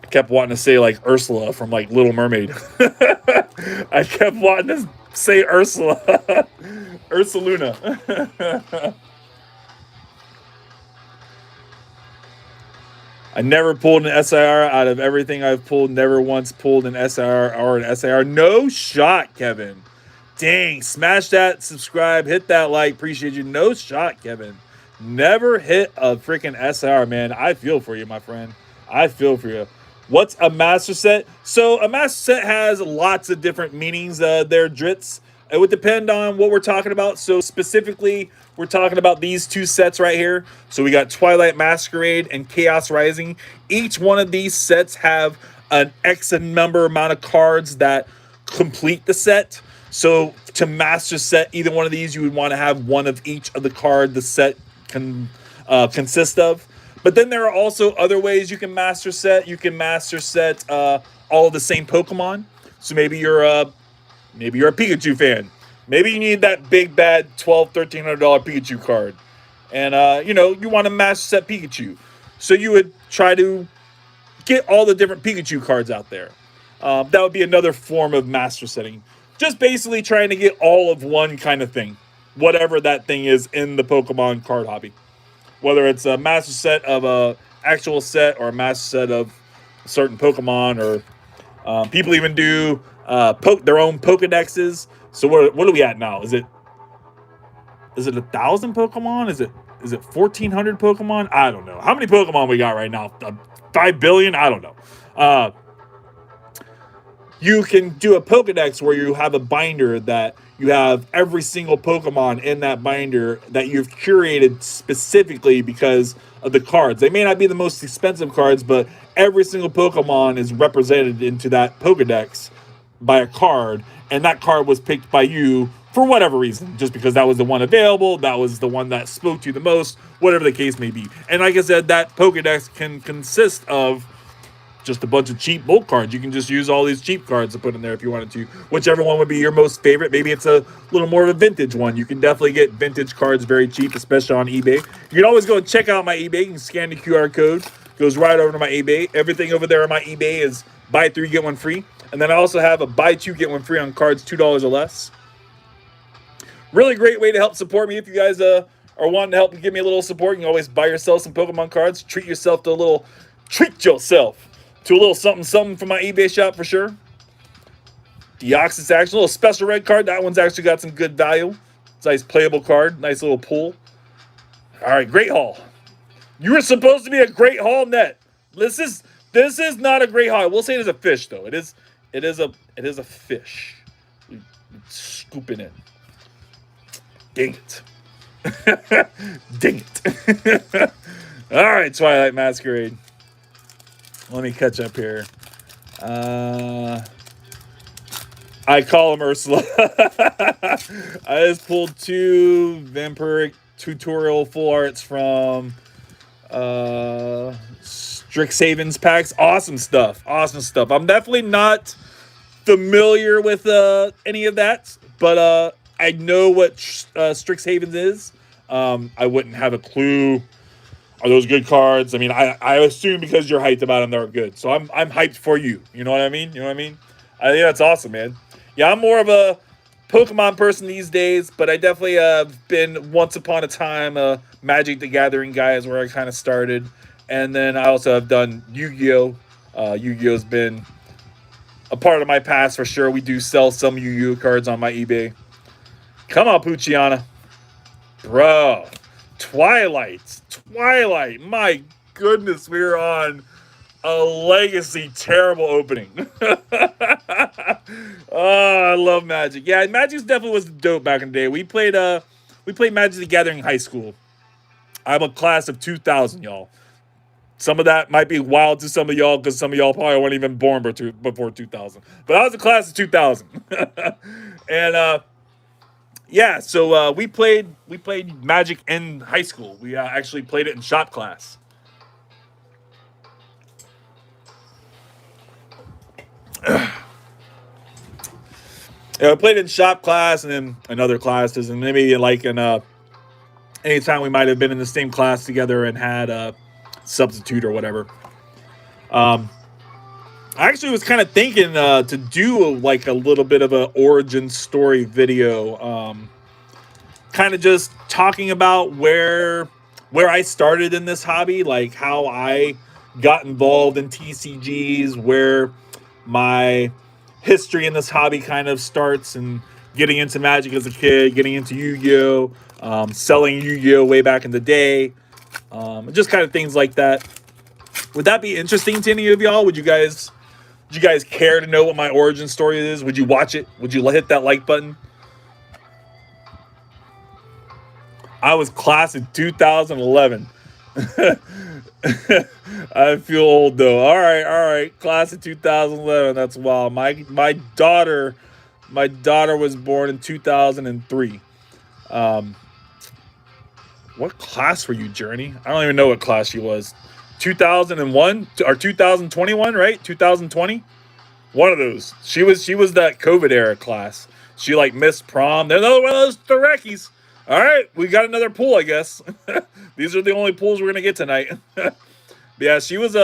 I kept wanting to say like Ursula from like Little Mermaid. I kept wanting to say Ursula, Ursa Luna. I never pulled an SIR out of everything I've pulled. Never once pulled an SIR or an SIR. No shot, Kevin. Dang, smash that, subscribe, hit that like. Appreciate you. No shot, Kevin. Never hit a freaking SIR, man. I feel for you, my friend. I feel for you. What's a master set? So a master set has lots of different meanings there, Drits. It would depend on what we're talking about. So specifically, we're talking about these 2 sets right here. So we got Twilight Masquerade and Chaos Rising. Each one of these sets have an X number amount of cards that complete the set. So to master set either one of these, you would want to have one of each of the card the set can consist of. But then there are also other ways you can master set. You can master set all of the same Pokemon. So maybe you're a Pikachu fan. Maybe you need that big bad $1,200, $1,300 Pikachu card. And, you want to master set Pikachu. So you would try to get all the different Pikachu cards out there. That would be another form of master setting. Just basically trying to get all of one kind of thing. Whatever that thing is in the Pokemon card hobby. Whether it's a master set of a actual set or a master set of a certain Pokemon, or people even do their own Pokedexes. So what are we at now? Is it 1,000 Pokemon? Is it 1,400 Pokemon? I don't know. How many Pokemon we got right now? 5 billion? I don't know. You can do a Pokedex where you have a binder that you have every single Pokemon in that binder that you've curated specifically because of the cards. They may not be the most expensive cards, but every single Pokemon is represented into that Pokedex by a card, and that card was picked by you for whatever reason, just because that was the one available, that was the one that spoke to you the most, whatever the case may be. And like I said, that Pokedex can consist of just a bunch of cheap bulk cards. You can just use all these cheap cards to put in there if you wanted to. Whichever one would be your most favorite. Maybe it's a little more of a vintage one. You can definitely get vintage cards very cheap, especially on eBay. You can always go and check out my eBay. You can scan the QR code. Goes right over to my eBay. Everything over there on my eBay is buy 3, get 1 free. And then I also have a buy 2, get 1 free on cards $2 or less. Really great way to help support me. If you guys are wanting to help give me a little support, you can always buy yourself some Pokemon cards. Treat yourself to a little something from my eBay shop for sure. Deoxys Action, a little special red card. That one's actually got some good value. It's a nice playable card, nice little pull. All right, great haul. You were supposed to be a great haul, Net. This is not a great haul. We'll say it is a fish though. It is a fish. We scoop it in. Dang it. Dang it. All right, Twilight Masquerade. Let me catch up here. I call him Ursula. I just pulled 2 Vampiric tutorial full arts from Strixhaven's packs. Awesome stuff. Awesome stuff. I'm definitely not familiar with any of that, but I know what Strixhaven is. I wouldn't have a clue. Are those good cards? I mean, I assume because you're hyped about them, they're good. So I'm hyped for you. You know what I mean? You know what I mean? I think that's awesome, man. Yeah, I'm more of a Pokemon person these days, but I definitely have been once upon a time a Magic the Gathering guy is where I kind of started. And then I also have done Yu-Gi-Oh! Yu-Gi-Oh's been a part of my past for sure. We do sell some Yu-Gi-Oh! Cards on my eBay. Come on, Pucciana. Bro. Twilight. My goodness, we're on a legacy terrible opening. Oh, I love Magic. Yeah, Magic definitely was dope back in the day. We played Magic the Gathering in high school. I'm a class of 2000, y'all. Some of that might be wild to some of y'all because some of y'all probably weren't even born before 2000. But I was a class of 2000. And yeah, so we played Magic in high school. We actually played it in shop class. Yeah, I played in shop class and then in other classes, and maybe like in anytime we might have been in the same class together and had a substitute or whatever. I actually was kind of thinking to do like a little bit of an origin story video, kind of just talking about where I started in this hobby, like how I got involved in TCGs, where my history in this hobby kind of starts, and getting into Magic as a kid, getting into Yu-Gi-Oh, selling Yu-Gi-Oh way back in the day, just kind of things like that. Would that be interesting to any of y'all? Would you guys care to know what my origin story is? Would you watch it? Would you hit that like button? I was class in 2011. I feel old though. All right. Class of 2011. That's wild. My daughter was born in 2003. What class were you, Journey? I don't even know what class she was. 2001 or 2021, right? 2020. One of those. She was that COVID era class. She like missed prom. They're another one of those Therekis. All right, we got another pool, I guess. These are the only pools we're gonna get tonight. Yeah, she missed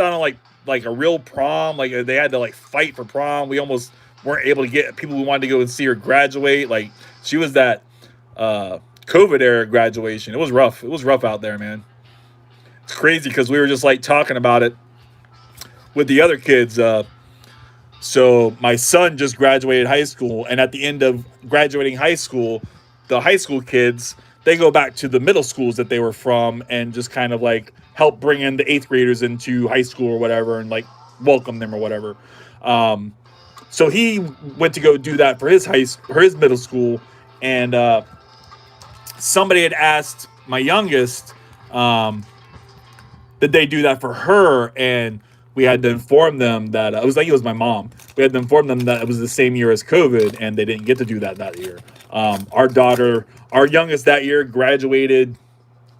out on like a real prom. Like they had to like fight for prom. We almost weren't able to get people who wanted to go and see her graduate. Like she was that COVID era graduation. It was rough. It was rough out there, man. It's crazy because we were just like talking about it with the other kids. So my son just graduated high school, and at the end of graduating high school, the high school kids, they go back to the middle schools that they were from and just kind of like help bring in the 8th graders into high school or whatever and like welcome them or whatever. So he went to go do that for his middle school, and somebody had asked my youngest, did they do that for her? And we had to inform them that it was my mom. We had to inform them that it was the same year as COVID, and they didn't get to do that year. Our youngest that year graduated.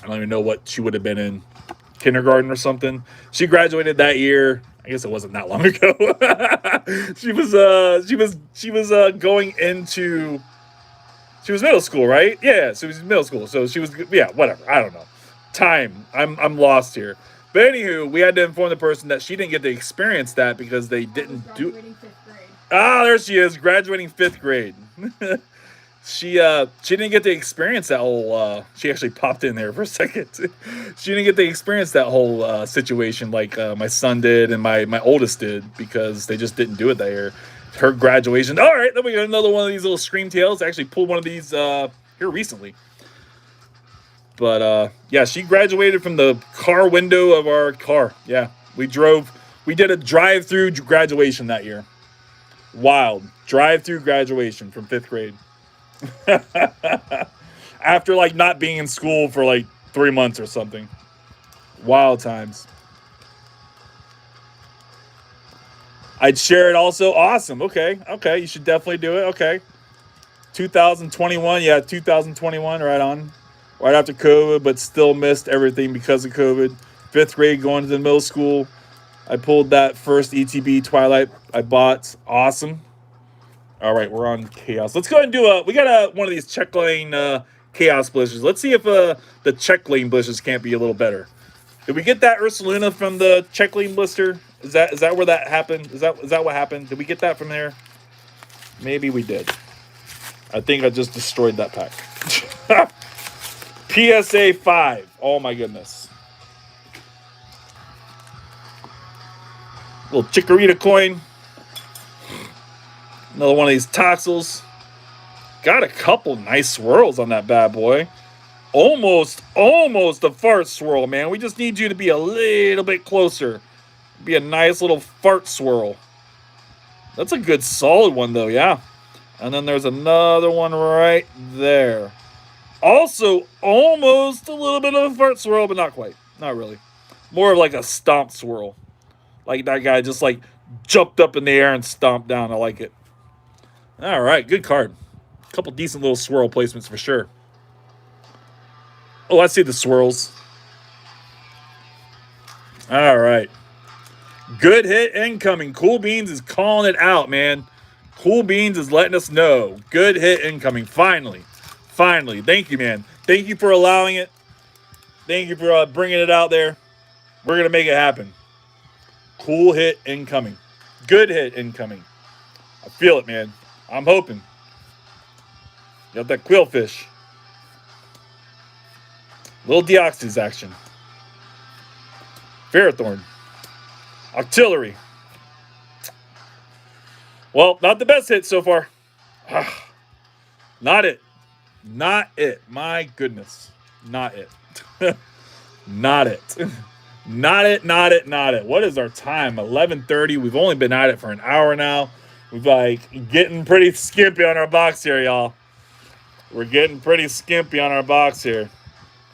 I don't even know what she would have been in, kindergarten or something. She graduated that year. I guess it wasn't that long ago. She was middle school, right? Yeah, so she was middle school. So she was, yeah, whatever. I don't know. Time. I'm lost here. But anywho, we had to inform the person that she didn't get to experience that because they didn't do. Graduating 5th grade. Ah, there she is, graduating 5th grade. She didn't get to experience that whole. She actually popped in there for a second. She didn't get to experience that whole situation like my son did and my oldest did because they just didn't do it that year. Her graduation. All right, then we got another one of these little Scream Tails. I actually pulled one of these here recently. But yeah, she graduated from the car window of our car. Yeah, we did a drive-through graduation that year. Wild. Drive-through graduation from 5th grade. After like not being in school for like 3 months or something. Wild times. I'd share it also. Awesome. Okay. You should definitely do it. Okay. 2021, yeah, 2021, right on. Right after COVID, but still missed everything because of COVID. 5th grade going to the middle school. I pulled that first ETB Twilight I bought. Awesome. All right, we're on Chaos. Let's go ahead and do we got one of these check lane Chaos blisters. Let's see if the check lane blisters can't be a little better. Did we get that Ursaluna from the check lane blister? Is that where that happened? Is that what happened? Did we get that from there? Maybe we did. I think I just destroyed that pack. PSA 5. Oh my goodness. Little Chikorita coin. Another one of these Toxels. Got a couple nice swirls on that bad boy. Almost a fart swirl, man. We just need you to be a little bit closer. Be a nice little fart swirl. That's a good solid one, though, yeah. And then there's another one right there. Also, almost a little bit of a fart swirl, but not quite. Not really. More of like a stomp swirl. Like that guy just like jumped up in the air and stomped down. I like it. All right, good card. A couple decent little swirl placements for sure. Oh, I see the swirls. All right. Good hit incoming. Cool Beans is calling it out, man. Cool Beans is letting us know. Good hit incoming. Finally. Finally. Thank you, man. Thank you for allowing it. Thank you for bringing it out there. We're going to make it happen. Cool hit incoming. Good hit incoming. I feel it, man. I'm hoping. Got that Quillfish. Little Deoxys action. Ferrothorn. Octillery. Well, not the best hit so far. Not it. Not it. My goodness. Not it. Not it. Not it, not it, not it. What is our time? 11:30. We've only been at it for an hour now. We've like getting pretty skimpy on our box here, y'all. We're getting pretty skimpy on our box here.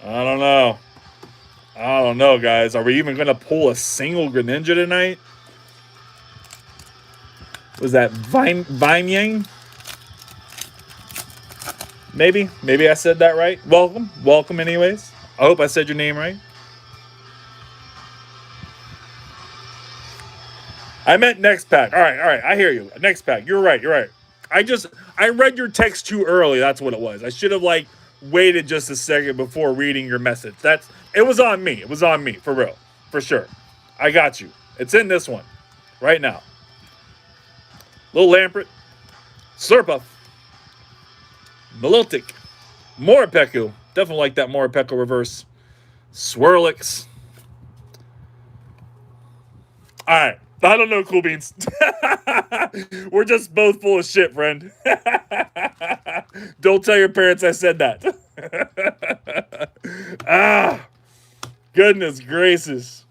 I don't know. I don't know, guys. Are we even going to pull a single Greninja tonight? Was that Vine Maybe. Maybe I said that right. Welcome. Welcome anyways. I hope I said your name right. I meant next pack. All right. I hear you. Next pack. You're right. I read your text too early. That's what it was. I should have like waited just a second before reading your message. It was on me. It was on me for real, for sure. I got you. It's in this one right now. Little Lampret, Slurpuff, Meliltic, Morpeko. Definitely like that Morpeko reverse. Swirlix. All right. I don't know, Cool Beans. We're just both full of shit, friend. Don't tell your parents I said that. Goodness gracious.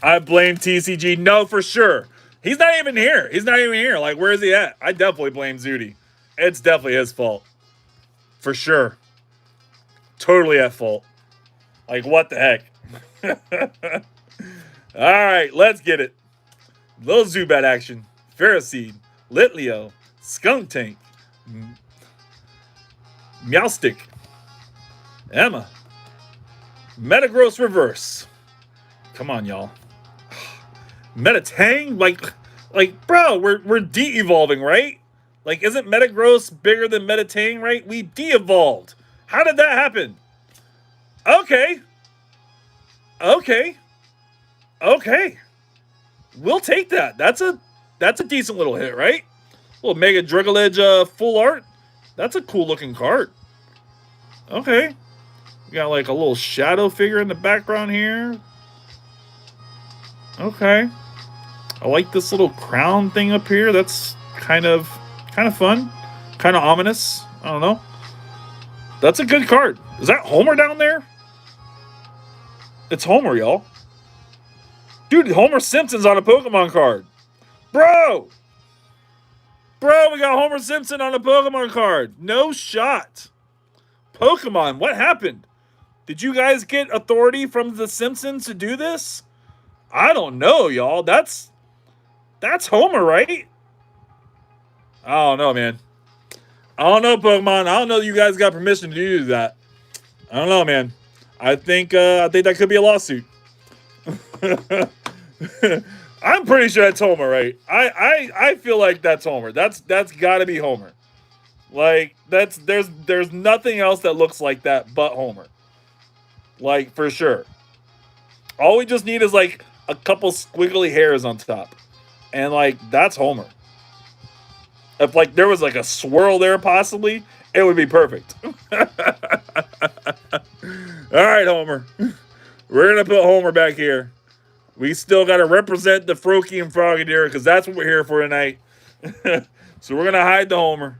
I blame TCG. No, for sure. He's not even here. He's not even here. Like, where is he at? I definitely blame Zooty. It's definitely his fault. For sure. Totally at fault. Like, what the heck? All right, let's get it. Little Zubat action. Ferroseed. Litleo. Skunk Tank. Meowstick. Emma. Metagross reverse. Come on, y'all. Metatang? Like, bro, we're de-evolving, right? Like, isn't Metagross bigger than Metatang, right? We de-evolved. How did that happen? Okay. We'll take that. That's a decent little hit, right? Little Mega Dragalege full art. That's a cool looking card. Okay. We got like a little shadow figure in the background here. Okay. I like this little crown thing up here. That's kind of fun. Kind of ominous. I don't know. That's a good card. Is that Homer down there? It's Homer, y'all. Dude, Homer Simpson's on a Pokemon card. Bro, we got Homer Simpson on a Pokemon card. No shot. Pokemon, what happened? Did you guys get authority from the Simpsons to do this? I don't know, y'all. That's Homer, right? I don't know, man. I don't know, Pokemon. I don't know that you guys got permission to do that. I don't know, man. I think that could be a lawsuit. I'm pretty sure that's Homer, right? I feel like that's Homer. That's got to be Homer. Like there's nothing else that looks like that but Homer. Like for sure. All we just need is like a couple squiggly hairs on top, and like that's Homer. If like there was like a swirl there possibly, it would be perfect. All right, Homer. We're gonna put Homer back here. We still got to represent the Froakie and Frogadier because that's what we're here for tonight. So we're going to hide the Homer.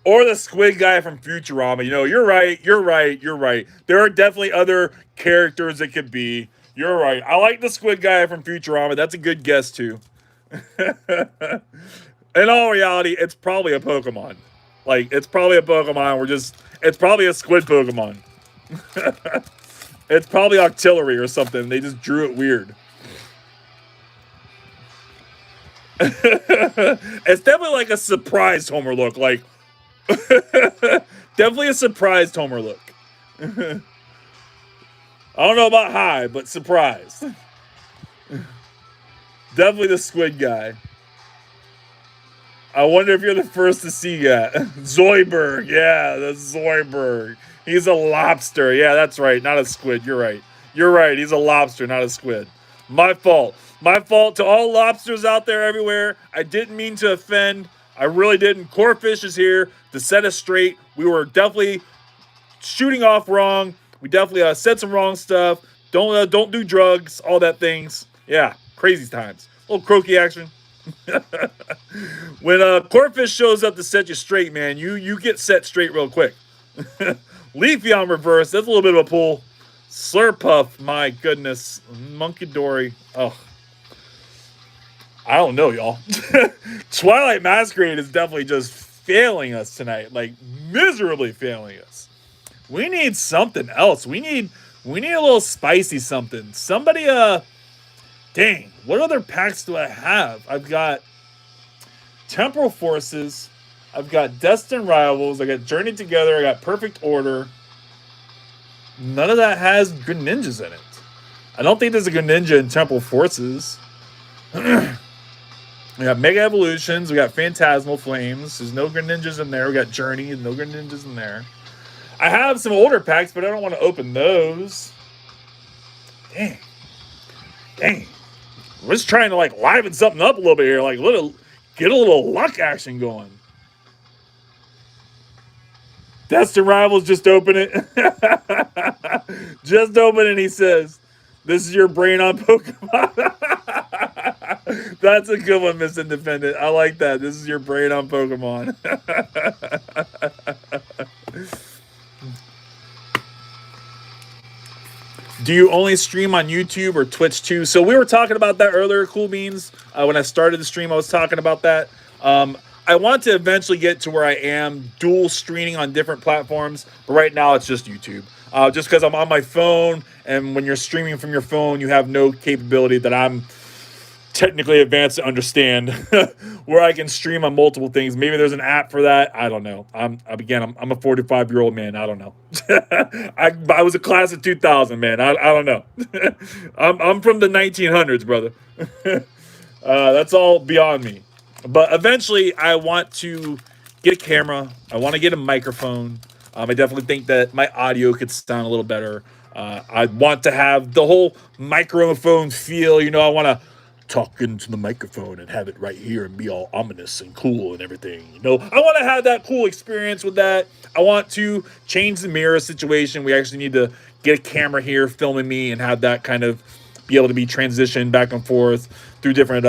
Or the squid guy from Futurama. You know, you're right. There are definitely other characters it could be. You're right. I like the squid guy from Futurama. That's a good guess, too. In all reality, it's probably a Pokemon. Like, it's probably a Pokemon. It's probably a squid Pokemon. It's probably Octillery or something. They just drew it weird. It's definitely like a surprised Homer look. Like, definitely a surprised Homer look. I don't know about high, but surprised. Definitely the squid guy. I wonder if you're the first to see that. Zoidberg. Yeah, the Zoidberg. He's a lobster. Yeah, that's right. Not a squid. You're right. You're right. He's a lobster, not a squid. My fault. My fault to all lobsters out there everywhere. I didn't mean to offend. I really didn't. Corefish is here to set us straight. We were definitely shooting off wrong. We definitely said some wrong stuff. Don't do drugs. All that things. Yeah, crazy times. A little croaky action. When Corefish shows up to set you straight, man, you get set straight real quick. Leafy on reverse. That's a little bit of a pull. Slurpuff, my goodness. Monkey Dory. Oh. I don't know, y'all. Twilight Masquerade is definitely just failing us tonight. Like, miserably failing us. We need something else. We need a little spicy something. Somebody, dang. What other packs do I have? I've got Temporal Forces. I've got Destined Rivals. I got Journey Together. I got Perfect Order. None of that has Greninjas in it. I don't think there's a Greninja in Temporal Forces. We got Mega Evolutions. We got Phantasmal Flames. There's no Greninjas in there. We got Journey. No Greninjas in there. I have some older packs, but I don't want to open those. Dang. We're just trying to like liven something up a little bit here. Like get a little luck action going. Destined Rivals, just open it. Just open it, he says. This is your brain on Pokemon. That's a good one, Miss Independent. I like that. This is your brain on Pokemon. Do you only stream on YouTube or Twitch too? So we were talking about that earlier, Cool Beans. When I started the stream, I was talking about that. I want to eventually get to where I am dual streaming on different platforms, but right now it's just YouTube. Just because I'm on my phone, and when you're streaming from your phone, you have no capability that I'm technically advanced to understand where I can stream on multiple things. Maybe there's an app for that. I don't know. I'm a 45-year-old man. I don't know. I was a class of 2000, man. I don't know. I'm from the 1900s, brother. That's all beyond me. But eventually, I want to get a camera. I want to get a microphone. I definitely think that my audio could sound a little better. I want to have the whole microphone feel. You know, I want to talk into the microphone and have it right here and be all ominous and cool and everything. You know, I want to have that cool experience with that. I want to change the mirror situation. We actually need to get a camera here filming me and have that kind of be able to be transitioned back and forth through different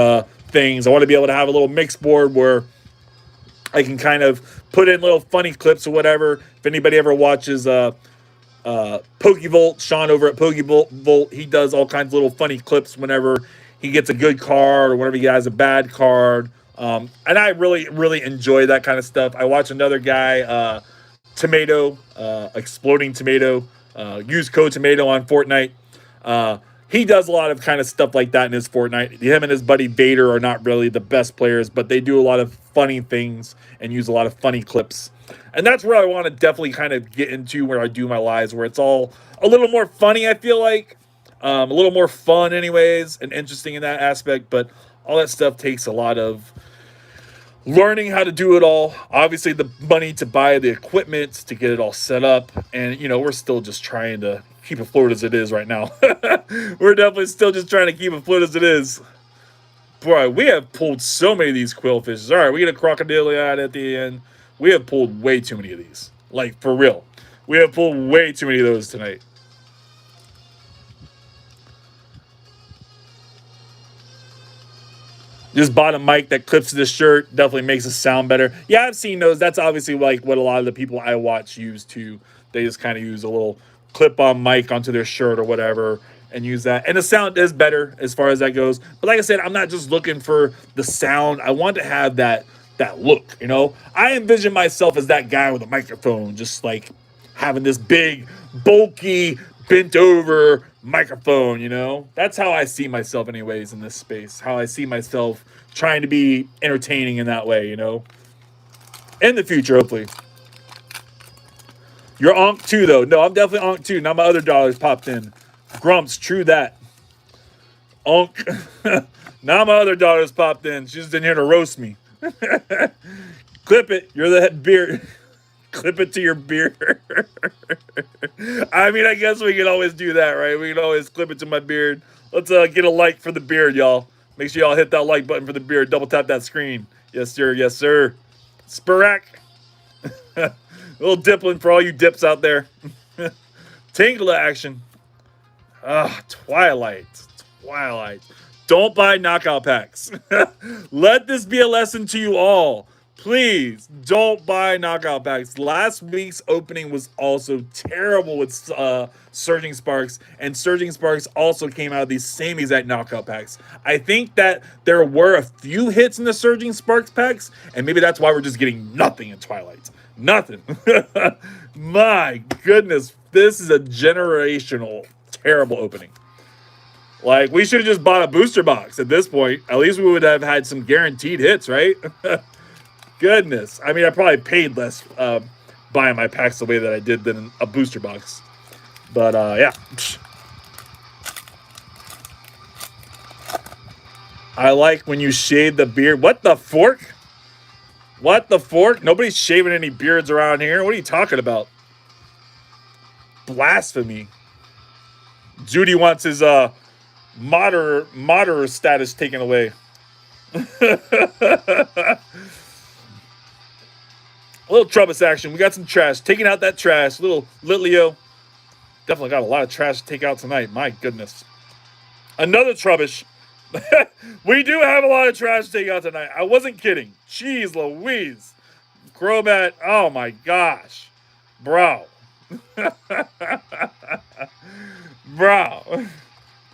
things. I want to be able to have a little mix board where I can kind of put in little funny clips or whatever. If anybody ever watches Pokevolt, Sean over at Pokevolt, he does all kinds of little funny clips whenever he gets a good card or whenever he has a bad card. And I really enjoy that kind of stuff. I watch another guy, Tomato, Exploding Tomato, use code Tomato on Fortnite. He does a lot of kind of stuff like that in his Fortnite. Him and his buddy Vader are not really the best players, but they do a lot of funny things and use a lot of funny clips. And that's where I want to definitely kind of get into where I do my lives, where it's all a little more funny, I feel like. A little more fun anyways, and interesting in that aspect. But all that stuff takes a lot of learning how to do it all. Obviously, the money to buy the equipment, to get it all set up. And, you know, we're still just trying to keep afloat as it is right now. We're definitely still just trying to keep afloat as it is. Boy, we have pulled so many of these quillfishes. All right, we get a crocodile at the end. We have pulled way too many of these. Like, for real. We have pulled way too many of those tonight. Just bought a mic that clips to the shirt. Definitely makes it sound better. Yeah, I've seen those. That's obviously like what a lot of the people I watch use too. They just kind of use a little clip-on mic onto their shirt or whatever and use that. And the sound is better as far as that goes. But like I said, I'm not just looking for the sound. I want to have that look, you know? I envision myself as that guy with a microphone, just like having this big, bulky, bent over microphone, you know? That's how I see myself anyways in this space. How I see myself trying to be entertaining in that way, you know? In the future, hopefully. You're Onk too, though. No, I'm definitely Onk too. Now my other dollars popped in. Grumps, true that. Onk. Now my other daughter's popped in. She's in here to roast me. Clip it. You're the head beard. Clip it to your beard. I mean, I guess we can always do that, right? We can always clip it to my beard. Let's get a like for the beard, y'all. Make sure y'all hit that like button for the beard. Double tap that screen. Yes, sir. Yes, sir. Spirac. A little dippling for all you dips out there. Tingle action. Twilight. Twilight. Don't buy knockout packs. Let this be a lesson to you all. Please don't buy knockout packs. Last week's opening was also terrible with Surging Sparks, and Surging Sparks also came out of these same exact knockout packs. I think that there were a few hits in the Surging Sparks packs, and maybe that's why we're just getting nothing in Twilight. Nothing. My goodness, this is a generational terrible opening. Like, we should have just bought a booster box at this point. At least we would have had some guaranteed hits, right? Goodness. I mean, I probably paid less buying my packs the way that I did than a booster box. But, yeah. I like when you shave the beard. What the fork? What the fork? Nobody's shaving any beards around here. What are you talking about? Blasphemy. Judy wants his modder status taken away. A little Trubbish action. We got some trash. Taking out that trash. Little Litleo. Definitely got a lot of trash to take out tonight. My goodness. Another Trubbish. We do have a lot of trash to take out tonight. I wasn't kidding. Jeez Louise. Crobat. Oh my gosh. Bro. Bro.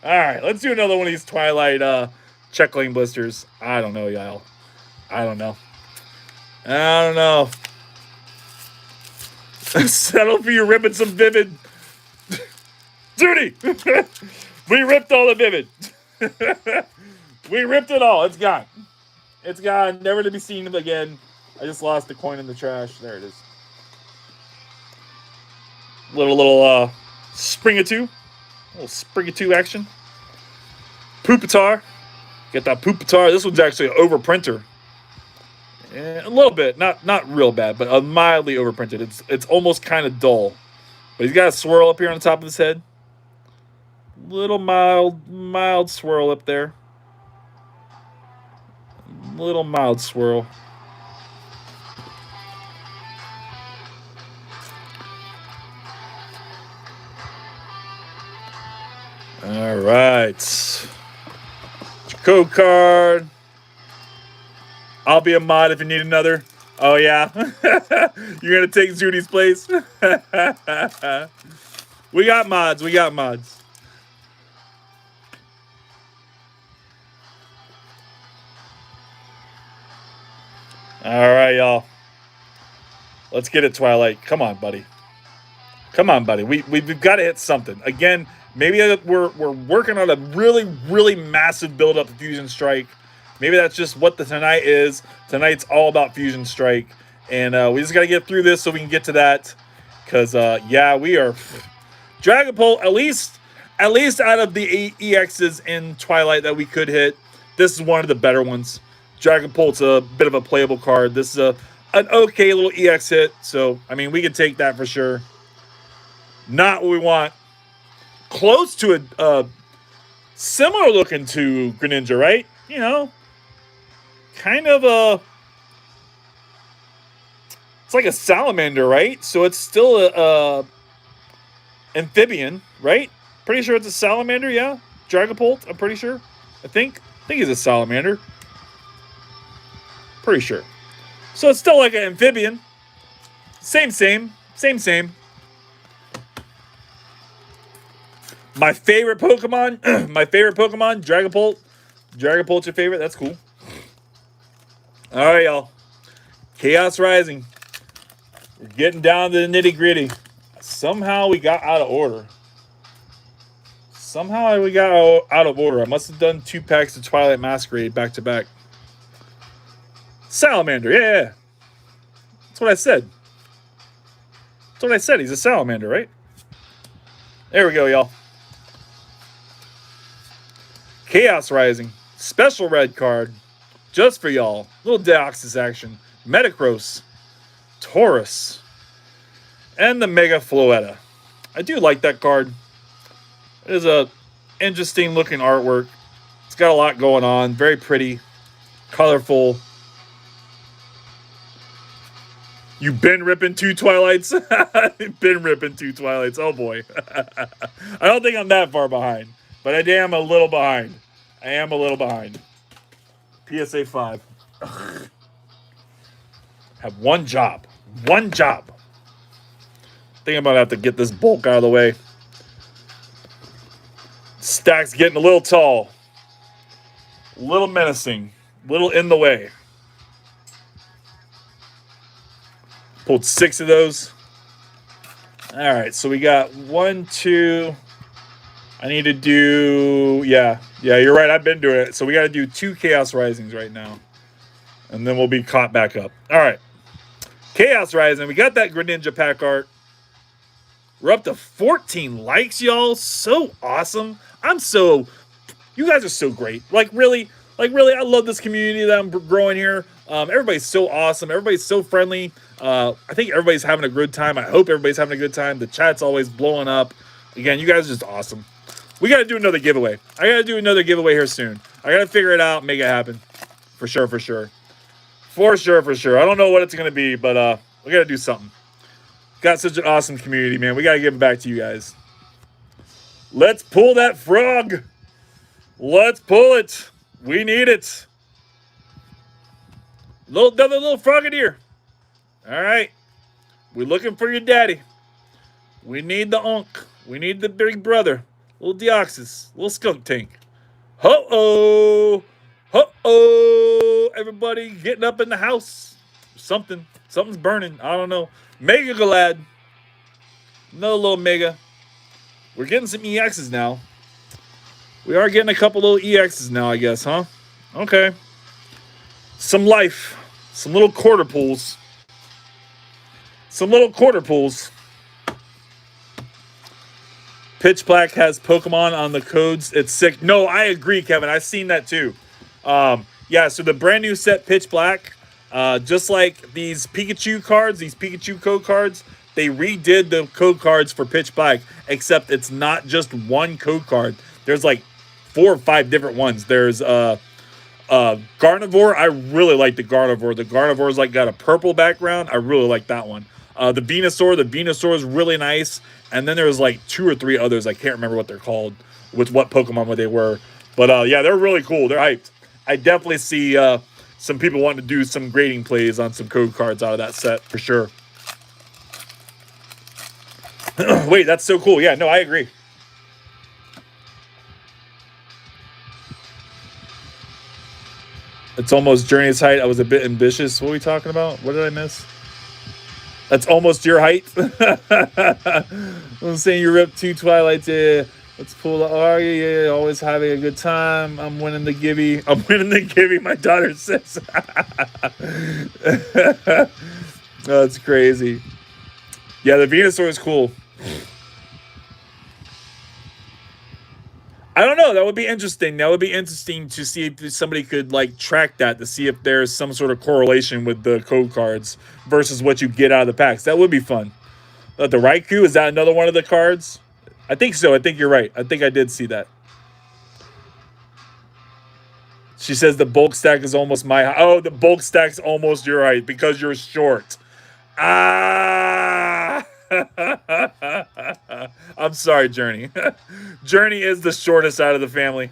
Alright, let's do another one of these Twilight check lane blisters. I don't know, y'all. I don't know. Settle for you ripping some Vivid. Duty! We ripped all the Vivid. We ripped it all. It's gone. It's gone. Never to be seen again. I just lost the coin in the trash. There it is. Little Springatoo. Little Springatoo action. Pupitar. Get that Pupitar. This one's actually an overprinter. A little bit. Not real bad, but mildly overprinted. It's almost kind of dull. But he's got a swirl up here on the top of his head. Little mild swirl up there. Little mild swirl. All right. Code card. I'll be a mod if you need another. Oh, yeah. You're going to take Zudy's place? We got mods. We got mods. All right, y'all. Let's get it, Twilight. Come on, buddy. Come on, buddy. We've got to hit something. Again, maybe we're working on a really, really massive build-up to Fusion Strike. Maybe that's just what tonight is. Tonight's all about Fusion Strike. And we just got to get through this so we can get to that. Because, yeah, we are... Dragapult, at least out of the EXs in Twilight that we could hit, this is one of the better ones. Dragapult's a bit of a playable card. This is an okay little EX hit. So, I mean, we can take that for sure. Not what we want. Close to a similar looking to Greninja, right? You know, kind of a... It's like a salamander, right? So it's still a amphibian, right? Pretty sure it's a salamander, yeah. Dragapult, I'm pretty sure. I think he's a salamander. Pretty sure. So it's still like an amphibian. Same. My favorite Pokemon, Dragapult. Dragapult's your favorite? That's cool. All right, y'all. Chaos Rising. We're getting down to the nitty-gritty. Somehow we got out of order. I must have done 2 packs of Twilight Masquerade back-to-back. Salamander, yeah. That's what I said. He's a salamander, right? There we go, y'all. Chaos Rising. Special red card. Just for y'all. Little Deoxys action. Metagross. Taurus. And the Mega Floetta. I do like that card. It is a interesting looking artwork. It's got a lot going on. Very pretty. Colorful. You've been ripping 2 Twilights? Been ripping 2 Twilights. Oh boy. I don't think I'm that far behind. But I am a little behind. PSA 5. Have one job. I think I'm going to have to get this bulk out of the way. Stack's getting a little tall. A little menacing. A little in the way. Pulled 6 of those. All right, so we got 1, 2. I need to do... Yeah, you're right. I've been doing it. So we got to do 2 Chaos Risings right now. And then we'll be caught back up. All right. Chaos Rising. We got that Greninja pack art. We're up to 14 likes, y'all. So awesome. You guys are so great. Like really, I love this community that I'm growing here. Everybody's so awesome. Everybody's so friendly. I think everybody's having a good time. I hope everybody's having a good time. The chat's always blowing up. Again, you guys are just awesome. We got to do another giveaway. I got to do another giveaway here soon. I got to figure it out, make it happen. For sure. I don't know what it's going to be, but we got to do something. Got such an awesome community, man. We got to give it back to you guys. Let's pull that frog. Let's pull it. We need it. Another little frogadier. All right. We're looking for your daddy. We need the unk. We need the big brother. Little Deoxys. Little skunk tank. Ho-oh. Ho-oh. Everybody getting up in the house. Something's burning. I don't know. Mega Galad. Another little Mega. We're getting some EXs now. We are getting a couple little EXs now, I guess, huh? Okay. Some life. Some little quarter pools. Pitch Black has Pokemon on the codes. It's sick. No, I agree, Kevin. I've seen that too. Yeah, so the brand new set Pitch Black, just like these Pikachu cards, these Pikachu code cards, they redid the code cards for Pitch Black, except it's not just one code card. There's like 4 or 5 different ones. There's Gardevoir. I really like the Gardevoir. The Gardevoir's like got a purple background. I really like that one. The Venusaur is really nice. And then there's like 2 or 3 others. I can't remember what they're called, with what Pokemon they were. But yeah, they're really cool. They're hyped. I definitely see some people wanting to do some grading plays on some code cards out of that set for sure. Wait, that's so cool. Yeah, no, I agree. It's almost Journey's height. I was a bit ambitious. What are we talking about? What did I miss? That's almost your height. I'm saying you ripped 2 Twilights. Yeah. Let's pull. Oh yeah, always having a good time. I'm winning the gibby. I'm winning the gibby. My daughter says. That's crazy. Yeah, the Venusaur is cool. I don't know. That would be interesting. That would be interesting to see if somebody could like track that to see if there's some sort of correlation with the code cards versus what you get out of the packs. That would be fun. The Raikou, is that another one of the cards? I think so. I think you're right. I think I did see that. She says the bulk stack is almost my height. Oh, the bulk stack's almost your height because you're short. Ah! I'm sorry, Journey. Journey is the shortest out of the family.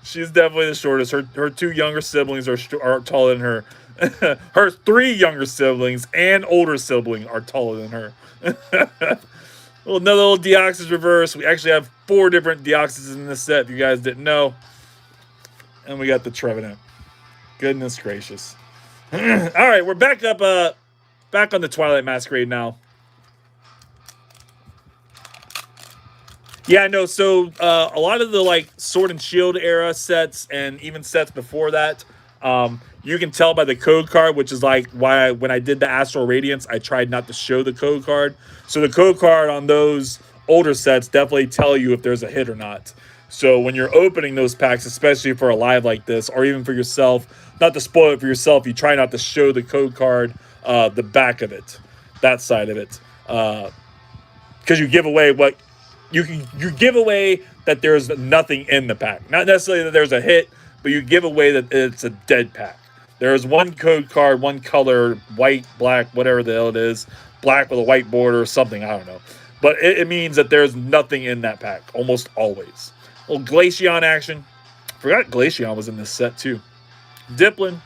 She's definitely the shortest. Her 2 younger siblings are taller than her. Her 3 younger siblings and older sibling are taller than her. Another little Deoxys reverse. We actually have 4 different Deoxys in this set, if you guys didn't know. And we got the Trevenant. Goodness gracious. All right, we're back up, back on the Twilight Masquerade now. Yeah, no, so a lot of the like Sword and Shield era sets and even sets before that, you can tell by the code card, which is like why when I did the Astral Radiance, I tried not to show the code card. So the code card on those older sets definitely tell you if there's a hit or not. So when you're opening those packs, especially for a live like this, or even for yourself, not to spoil it for yourself, you try not to show the code card, the back of it, that side of it, because you give away what you give away that there's nothing in the pack. Not necessarily that there's a hit, but you give away that it's a dead pack. There's one code card, one color, white, black, whatever the hell it is, black with a white border or something, I don't know. But it means that there's nothing in that pack, almost always. A little Glaceon action. Forgot Glaceon was in this set too. Dipplin.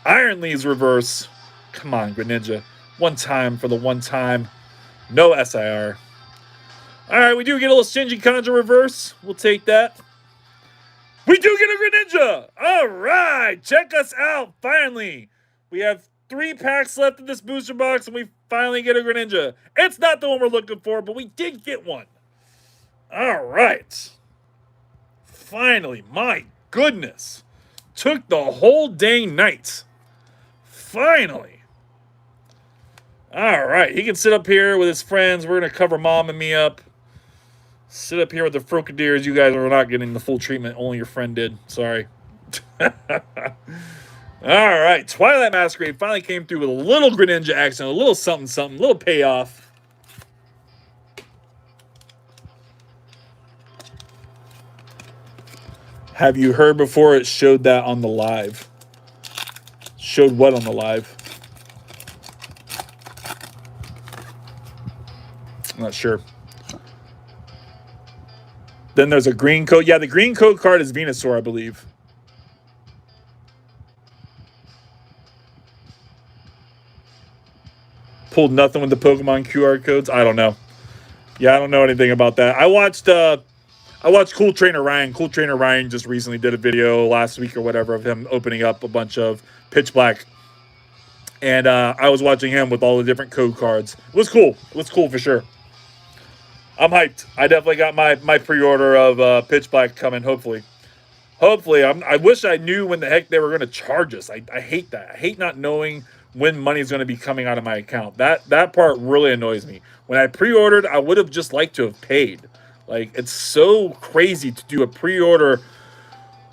Iron Leaves reverse. Come on, Greninja. One time for the one time. No SIR. All right, we do get a little Shinji Conjure reverse. We'll take that. We do get a Greninja. All right, check us out. Finally, we have 3 packs left in this booster box, and we finally get a Greninja. It's not the one we're looking for, but we did get one. All right. Finally, my goodness. Took the whole dang night. Finally. All right, he can sit up here with his friends. We're going to cover Mom and me up. Sit up here with the Frocadiers. You guys are not getting the full treatment. Only your friend did. Sorry. All right. Twilight Masquerade finally came through with a little Greninja action. A little something, something. A little payoff. Have you heard before it showed that on the live? Showed what on the live? I'm not sure. Then there's a green code. Yeah, the green code card is Venusaur, I believe. Pulled nothing with the Pokemon QR codes. I don't know. Yeah, I don't know anything about that. I watched Cool Trainer Ryan. Cool Trainer Ryan just recently did a video last week or whatever of him opening up a bunch of Pitch Black. And I was watching him with all the different code cards. It was cool. It was cool for sure. I'm hyped. I definitely got my pre-order of Pitch Black coming, hopefully. Hopefully. I wish I knew when the heck they were going to charge us. I hate that. I hate not knowing when money's going to be coming out of my account. That part really annoys me. When I pre-ordered, I would have just liked to have paid. Like, it's so crazy to do a pre-order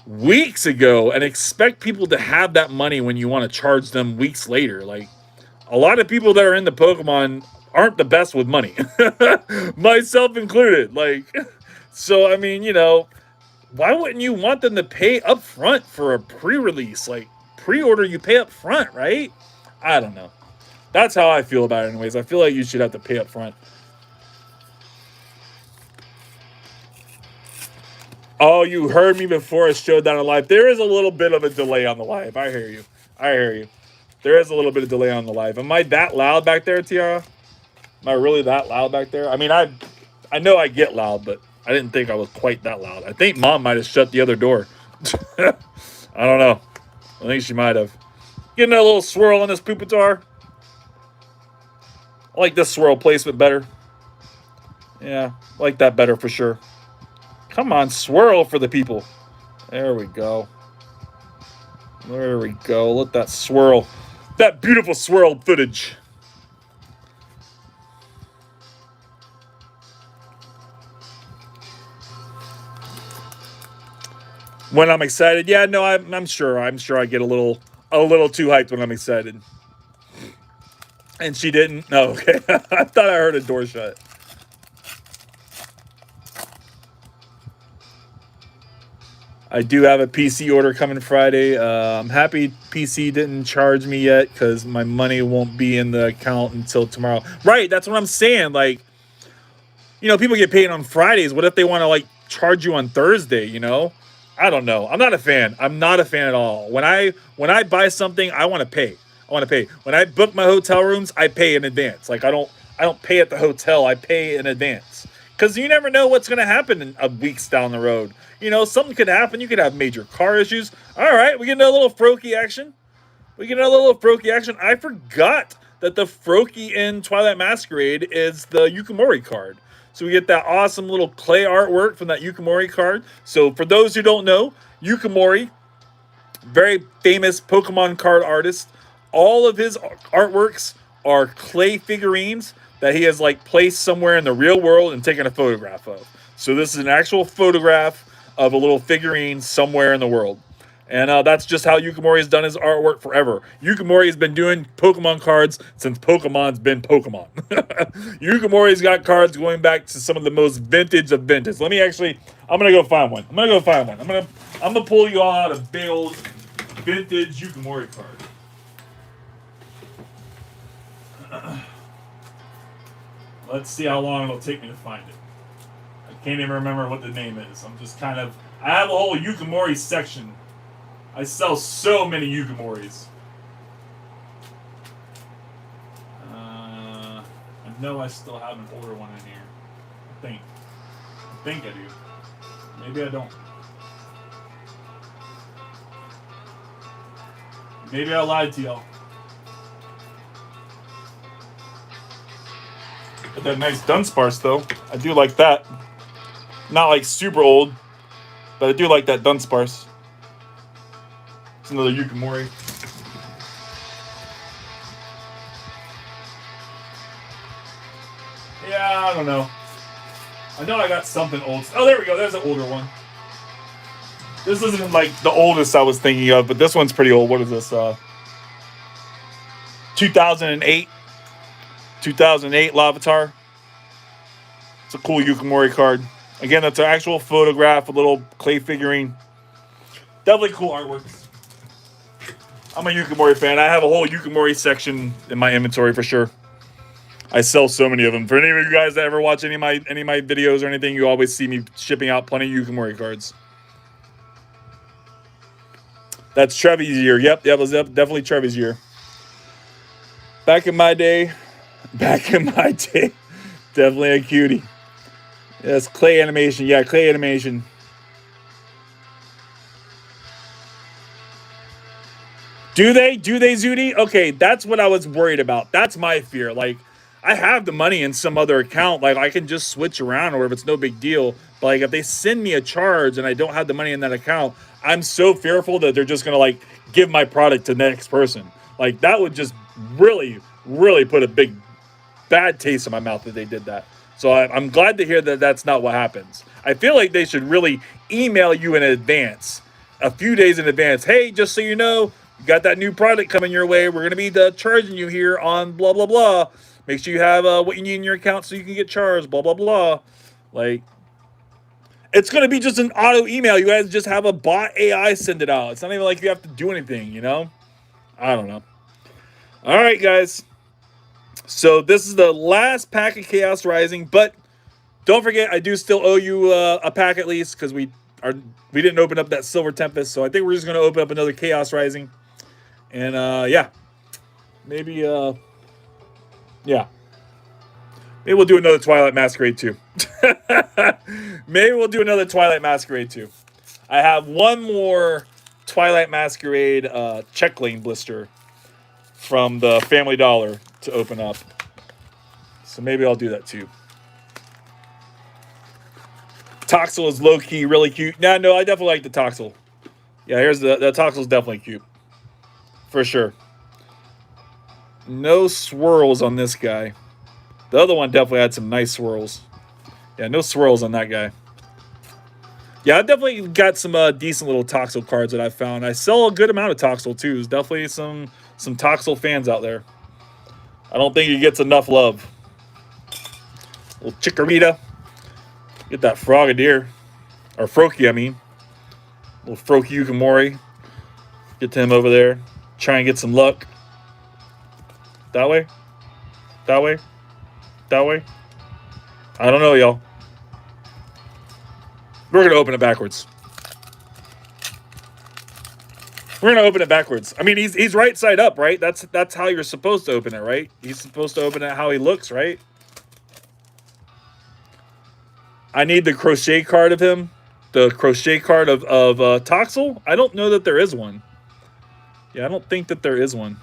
weeks ago and expect people to have that money when you want to charge them weeks later. Like, a lot of people that are into Pokemon aren't the best with money, myself included. Like, so, I mean, you know, why wouldn't you want them to pay up front for a pre-release? Like, pre-order, you pay up front, right? I don't know. That's how I feel about it anyways. I feel like you should have to pay up front. Oh, you heard me before I showed that on live. There is a little bit of a delay on the live. I hear you. I hear you. There is a little bit of delay on the live. Am I that loud back there, Tiara? Am I really that loud back there? I mean, I know I get loud, but I didn't think I was quite that loud. I think Mom might have shut the other door. I don't know. I think she might have. Getting a little swirl on this Pupitar. I like this swirl placement better. Yeah, I like that better for sure. Come on, swirl for the people. There we go. There we go. Let that swirl. That beautiful swirled footage. When I'm excited, yeah, no, I'm sure I get a little too hyped when I'm excited. And she didn't. No, okay. I thought I heard a door shut. I do have a PC order coming Friday. I'm happy PC didn't charge me yet because my money won't be in the account until tomorrow. Right, that's what I'm saying. Like, you know, people get paid on Fridays. What if they want to like charge you on Thursday? You know, I don't know. I'm not a fan. I'm not a fan at all. When I buy something, I want to pay. I want to pay. When I book my hotel rooms, I pay in advance. Like I don't pay at the hotel. I pay in advance because you never know what's going to happen in a weeks down the road. You know, something could happen. You could have major car issues. All right, we get a little Froakie action. I forgot that the Froakie in Twilight Masquerade is the Yukimori card. So we get that awesome little clay artwork from that Yukimori card. So for those who don't know, Yukimori, very famous Pokemon card artist. All of his artworks are clay figurines that he has like placed somewhere in the real world and taken a photograph of. So this is an actual photograph of a little figurine somewhere in the world. And that's just how Yukimori has done his artwork forever. Yukimori has been doing Pokemon cards since Pokemon's been Pokemon. Yukimori's got cards going back to some of the most vintage of vintage. Let me actually, I'm going to go find one. I'm going to pull you all out a big old vintage Yukimori card. Let's see how long it'll take me to find it. I can't even remember what the name is. I have a whole Yukimori section. I sell so many Yukimoris. I know I still have an older one in here. I think I do. Maybe I don't. Maybe I lied to y'all. Got that nice Dunsparce though. I do like that. Not like super old, but I do like that Dunsparce. It's another Yukimori. Yeah, I don't know. I know I got something old. Oh, there we go. There's an older one. This isn't like the oldest I was thinking of, but this one's pretty old. What is this? 2008. 2008 Larvitar. It's a cool Yukimori card. Again, that's an actual photograph, a little clay figurine. Definitely cool artwork. I'm a Yukimori fan. I have a whole Yukimori section in my inventory for sure. I sell so many of them. For any of you guys that ever watch any of my videos or anything, you always see me shipping out plenty of Yukimori cards. That's Trevi's year. Yep, that was definitely Trevi's year. Back in my day, definitely a cutie. Yes, clay animation. Yeah, clay animation. Do they, Zudi? Okay, that's what I was worried about. That's my fear. Like, I have the money in some other account. Like, I can just switch around or if it's no big deal. But, like, if they send me a charge and I don't have the money in that account, I'm so fearful that they're just going to, like, give my product to the next person. Like, that would just really, really put a big bad taste in my mouth that they did that. So I'm glad to hear that that's not what happens. I feel like they should really email you in advance, a few days in advance. Hey, just so you know, you got that new product coming your way. We're going to be charging you here on blah, blah, blah. Make sure you have what you need in your account so you can get charged, blah, blah, blah. Like, it's going to be just an auto email. You guys just have a bot AI send it out. It's not even like you have to do anything, you know? I don't know. All right, guys. So this is the last pack of Chaos Rising, but don't forget, I do still owe you a pack at least because we didn't open up that Silver Tempest. So I think we're just going to open up another Chaos Rising. And, yeah. Maybe, yeah. Maybe we'll do another Twilight Masquerade too. Maybe we'll do another Twilight Masquerade too. I have one more Twilight Masquerade check lane blister from the Family Dollar to open up. So maybe I'll do that too. Toxel is low-key really cute. No, I definitely like the Toxel. Yeah, here's the Toxel's definitely cute. For sure. No swirls on this guy. The other one definitely had some nice swirls. Yeah, no swirls on that guy. Yeah, I definitely got some decent little Toxel cards that I found. I sell a good amount of Toxel too. There's definitely some Toxel fans out there. I don't think he gets enough love. Little Chikorita. Get that Frogadier. Or Froakie, I mean. Little Froakie Ukamori. Get to him over there. Try and get some luck. That way? That way? That way? I don't know, y'all. We're going to open it backwards. We're going to open it backwards. I mean, he's right side up, right? That's how you're supposed to open it, right? He's supposed to open it how he looks, right? I need the crochet card of him. The crochet card of Toxel. I don't know that there is one. Yeah, I don't think that there is one.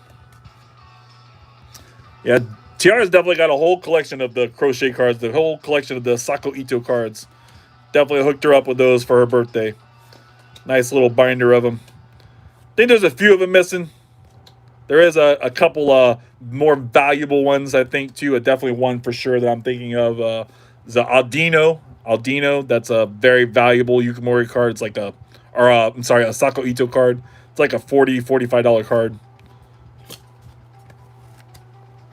Yeah, Tiara's definitely got a whole collection of the crochet cards. The whole collection of the Sako Ito cards. Definitely hooked her up with those for her birthday. Nice little binder of them. I think there's a few of them missing. There is a couple more valuable ones, I think, too. Definitely one for sure that I'm thinking of. The Aldino. Aldino, that's a very valuable Yukimori card. It's like a Sako Ito card. It's like a $40, $45 card.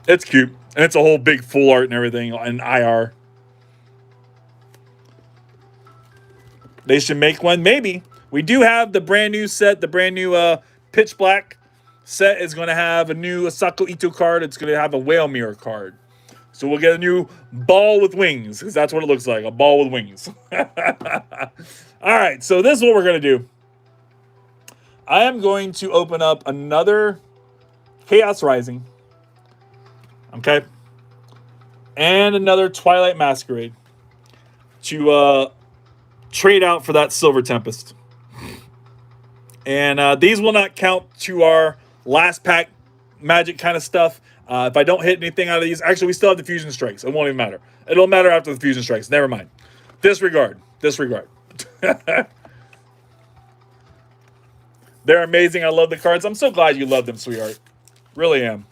It's cute. And it's a whole big full art and everything and IR. They should make one, maybe. We do have the brand new set, the brand new Pitch Black set is going to have a new Sako Ito card. It's going to have a Whale Mirror card. So we'll get a new ball with wings, because that's what it looks like, a ball with wings. All right, so this is what we're going to do. I am going to open up another Chaos Rising. Okay? And another Twilight Masquerade to trade out for that Silver Tempest. And these will not count to our last pack magic kind of stuff. If I don't hit anything out of these, actually, we still have the Fusion Strikes. It won't even matter. It'll matter after the Fusion Strikes. Never mind. Disregard. Disregard. They're amazing. I love the cards. I'm so glad you love them, sweetheart. Really am.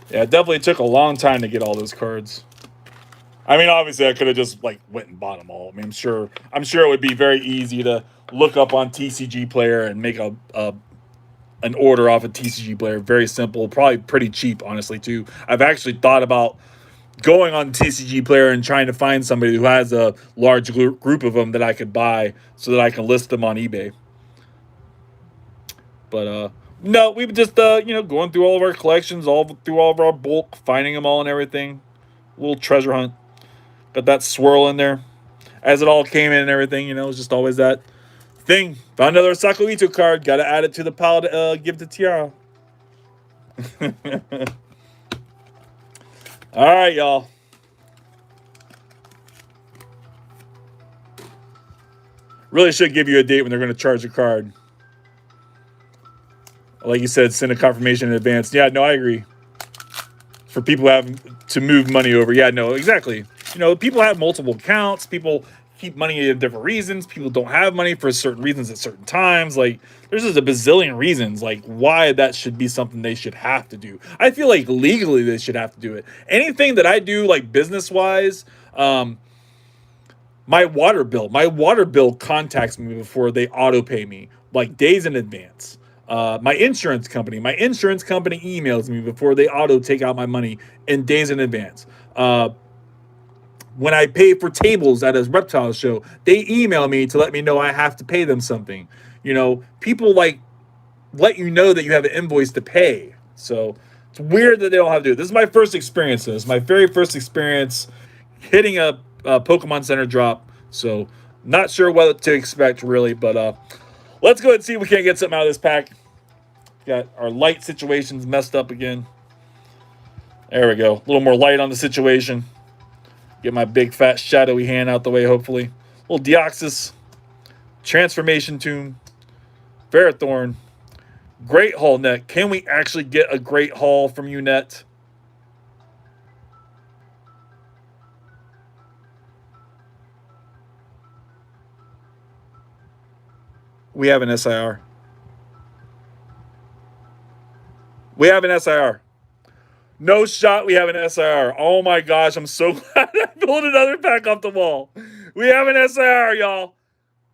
Yeah, it definitely took a long time to get all those cards. I mean, obviously, I could have just like went and bought them all. I mean, I'm sure it would be very easy to look up on TCG Player and make an order off of TCG Player. Very simple, probably pretty cheap, honestly, too. I've actually thought about going on TCG Player and trying to find somebody who has a large group of them that I could buy so that I can list them on eBay. But no, we've just going through all of our collections, through all of our bulk, finding them all and everything. A little treasure hunt. Got that swirl in there. As it all came in and everything, it's just always that thing. Found another Sako Ito card. Got to add it to the pile to give to Tiara. All right, y'all. Really should give you a date when they're going to charge a card. Like you said, send a confirmation in advance. Yeah, no, I agree. For people who have to move money over. Yeah, no, exactly. People have multiple accounts. People keep money for different reasons. People don't have money for certain reasons at certain times. Like, there's just a bazillion reasons, like, why that should be something they should have to do. I feel like legally they should have to do it. Anything that I do, like, business-wise, my water bill contacts me before they auto-pay me, like, days in advance. My insurance company emails me before they auto take out my money in days in advance. When I pay for tables at a reptile show, they email me to let me know I have to pay them something. People like let you know that you have an invoice to pay. So it's weird that they don't have to do it. This is my first experience. This is my very first experience hitting a Pokemon Center drop. So not sure what to expect really, but let's go ahead and see if we can't get something out of this pack. Got our light situations messed up again. There we go. A little more light on the situation. Get my big fat shadowy hand out the way, hopefully. Little Deoxys. Transformation Tomb. Ferrothorn. Great Haul Net. Can we actually get a great haul from you, Net? We have an SIR. We have an SIR. No shot, we have an SIR. Oh my gosh, I'm so glad I pulled another pack off the wall. We have an SIR, y'all.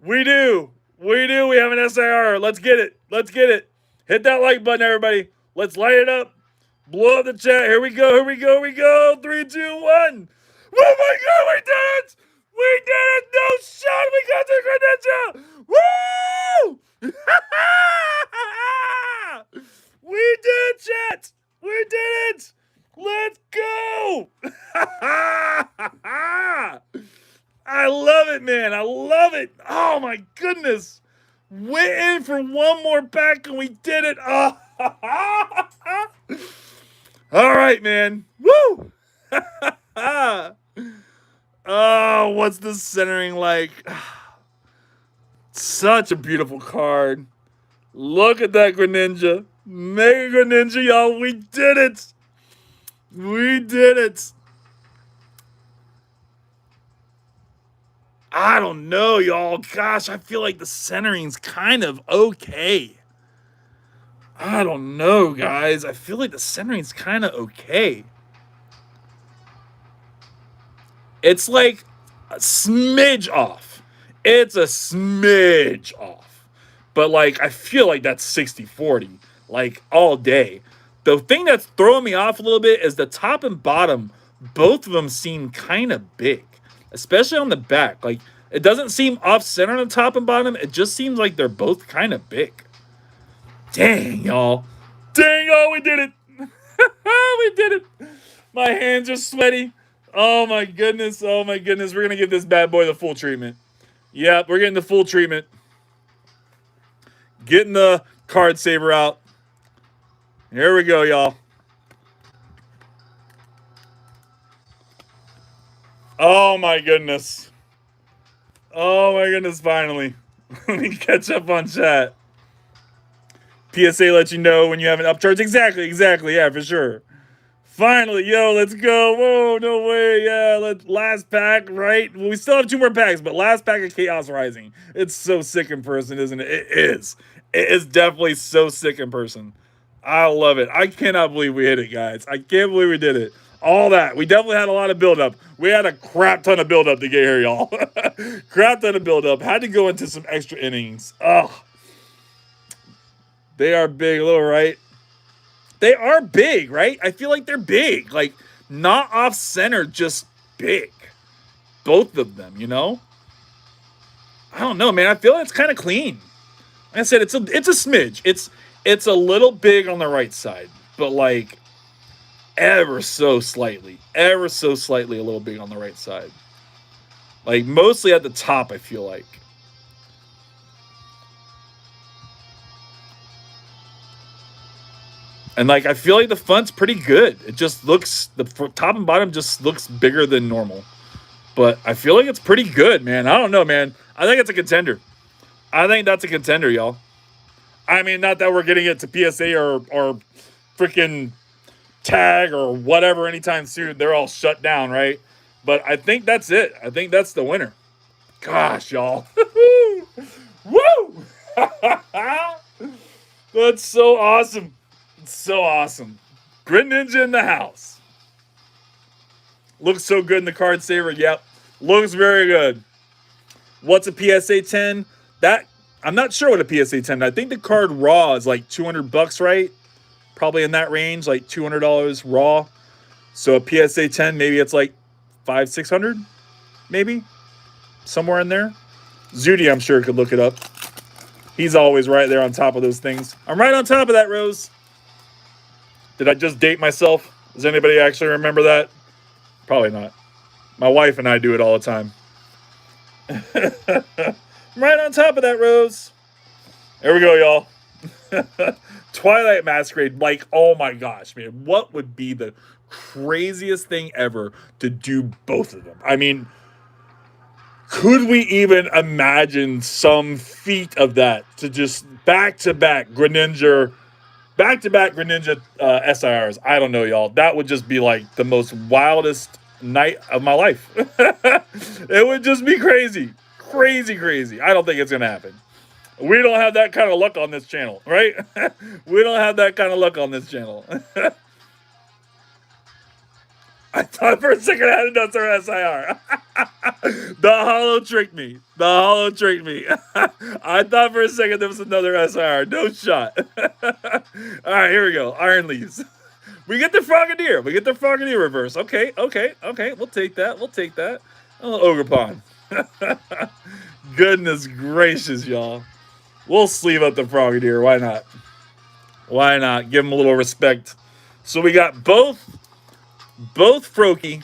We do. We do. We have an SIR. Let's get it. Let's get it. Hit that like button, everybody. Let's light it up. Blow up the chat. Here we go. Here we go. Here we go. 3, 2, 1. Oh my God, we did it. We did it. No shot. We got the Greninja. Woo! We did it, chat. We did it. Let's go. I love it, man. I love it. Oh, my goodness. Went in for one more pack, and we did it. Oh. All right, man. Woo. Oh, what's the centering like? Such a beautiful card. Look at that Greninja. Mega Greninja, y'all. We did it. We did it. I don't know, y'all. Gosh, I feel like the centering's kind of okay. I don't know, guys. I feel like the centering's kind of okay. It's like a smidge off. It's a smidge off. But, like, I feel like that's 60-40, like, all day. The thing that's throwing me off a little bit is the top and bottom. Both of them seem kind of big, especially on the back. Like, it doesn't seem off-center on the top and bottom. It just seems like they're both kind of big. Dang, y'all. Dang, y'all, we did it. We did it. My hands are sweaty. Oh, my goodness. Oh, my goodness. We're going to give this bad boy the full treatment. Yep, we're getting the full treatment. Getting the card saver out. Here we go, y'all. Oh, my goodness. Oh, my goodness, finally. Let me catch up on chat. PSA lets you know when you have an upcharge. Exactly. Yeah, for sure. Finally, yo, let's go. Whoa, no way. Yeah, last pack, right? Well, we still have 2 more packs, but last pack of Chaos Rising. It's so sick in person, isn't it? It is. It is definitely so sick in person. I love it. I cannot believe we hit it, guys. I can't believe we did it. All that. We definitely had a lot of buildup. We had a crap ton of buildup to get here, y'all. Crap ton of buildup. Had to go into some extra innings. Ugh. They are big, a little, right? They are big, right? I feel like they're big. Like, not off-center, just big. Both of them, you know? I don't know, man. I feel like it's kind of clean. Like I said, it's a smidge. It's a little big on the right side, but like ever so slightly a little big on the right side. Like mostly at the top, I feel like. And like I feel like the font's pretty good. It just looks, the top and bottom just looks bigger than normal. But I feel like it's pretty good, man. I don't know, man. I think it's a contender. I think that's a contender, y'all. I mean, not that we're getting it to PSA or freaking tag or whatever anytime soon. They're all shut down, right? But I think that's it. I think that's the winner. Gosh, y'all. Woo! That's so awesome. It's so awesome. Greninja in the house. Looks so good in the card saver. Yep. Looks very good. What's a PSA 10? That I'm not sure what a PSA 10. I think the card raw is like $200, right? Probably in that range, like $200 raw. So a PSA 10, maybe it's like $500-600, maybe somewhere in there. Zudi, I'm sure, could look it up. He's always right there on top of those things. I'm right on top of that, Rose. Did I just date myself? Does anybody actually remember that? Probably not. My wife and I do it all the time. Right on top of that, Rose. There we go, y'all. Twilight Masquerade. Like, oh my gosh, man. What would be the craziest thing ever to do both of them. I mean, could we even imagine some feat of that to just back-to-back Greninja SIRs? I don't know, y'all. That would just be like the most wildest night of my life. It would just be crazy. Crazy. I don't think it's going to happen. We don't have that kind of luck on this channel, right? We don't have that kind of luck on this channel. I thought for a second I had another SIR. The holo tricked me. I thought for a second there was another SIR. No shot. All right, here we go. Iron Leaves. We get the Frogadier. Reverse. Okay. We'll take that. Oh, Ogerpon. Goodness gracious, y'all. We'll sleeve up the Frogadier. Why not? Give him a little respect. So we got both Froakie,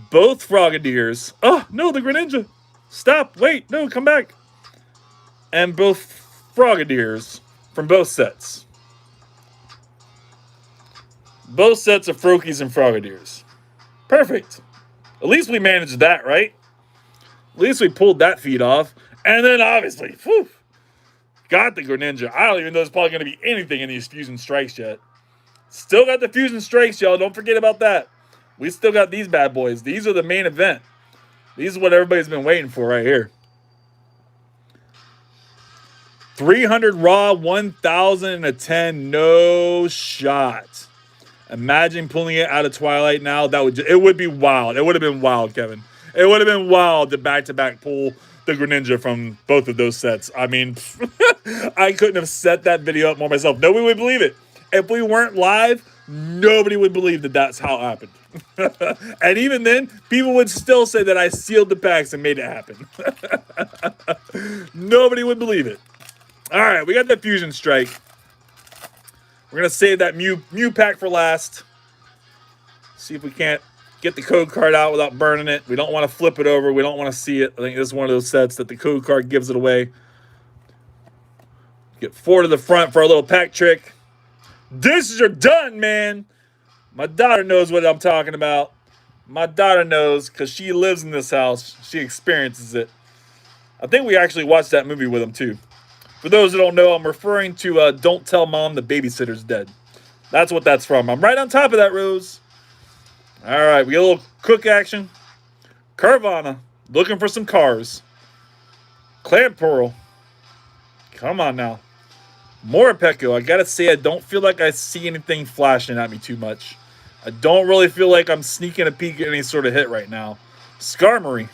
both Frogadiers. Oh, no, the Greninja. Stop. Wait. No, come back. And both Frogadiers from both sets. Both sets of Froakies and Frogadiers. Perfect. At least we managed that, right? At least we pulled that feat off. And then, obviously, got the Greninja. I don't even know there's probably going to be anything in these Fusion Strikes yet. Still got the Fusion Strikes, y'all. Don't forget about that. We still got these bad boys. These are the main event. These are what everybody's been waiting for right here. 300 raw, 1,010. No shot. Imagine pulling it out of Twilight now. It would be wild. It would have been wild, Kevin. It would have been wild to back-to-back pull the Greninja from both of those sets. I mean, I couldn't have set that video up more myself. Nobody would believe it. If we weren't live, nobody would believe that that's how it happened. And even then, people would still say that I sealed the packs and made it happen. Nobody would believe it. All right, we got the Fusion Strike. We're going to save that Mew pack for last. See if we can't get the code card out without burning it. We don't want to flip it over. We don't want to see it. I think this is one of those sets that the code card gives it away. Get 4 to the front for a little pack trick. Dishes are done, man. My daughter knows what I'm talking about. My daughter knows because she lives in this house. She experiences it. I think we actually watched that movie with them, too. For those that don't know, I'm referring to Don't Tell Mom the Babysitter's Dead. That's what that's from. I'm right on top of that, Rose. All right, we get a little cook action. Carvana, looking for some cars. Clamperl. Come on now. Morpeko, I gotta say, I don't feel like I see anything flashing at me too much. I don't really feel like I'm sneaking a peek at any sort of hit right now. Skarmory.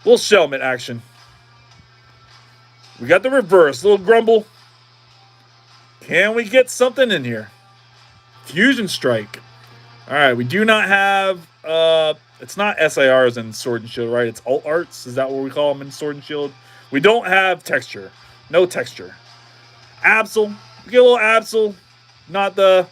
Little Shelmet action. We got the reverse. Little Grumble. Can we get something in here? Fusion Strike. All right, we do not have... it's not SIRs in Sword and Shield, right? It's Alt Arts. Is that what we call them in Sword and Shield? We don't have texture. No texture. Absol. We get a little Absol. Not the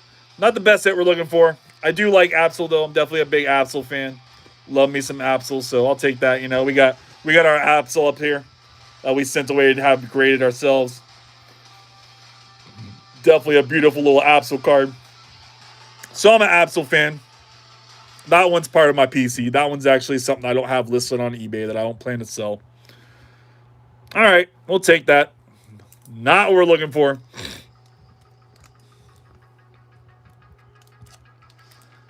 best hit we're looking for. I do like Absol, though. I'm definitely a big Absol fan. Love me some Absol, so I'll take that. You know, we got our Absol up here. We sent away to have graded ourselves. Definitely a beautiful little Absol card. So I'm an Absol fan. That one's part of my PC. That one's actually something I don't have listed on eBay that I don't plan to sell. All right, we'll take that. Not what we're looking for.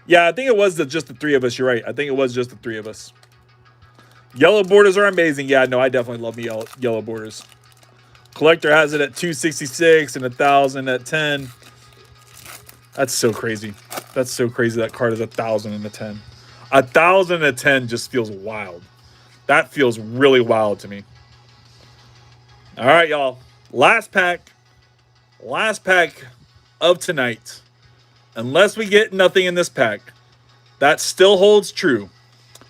Yeah, I think it was just the 3 of us. You're right. I think it was just the 3 of us. Yellow borders are amazing. Yeah, no, I definitely love the yellow borders. Collector has it at 266 and 1,000 at 10. That's so crazy. That's so crazy. That card is 1,000 and a 10. 1,000 and a 10 just feels wild. That feels really wild to me. All right, y'all. Last pack of tonight. Unless we get nothing in this pack, that still holds true.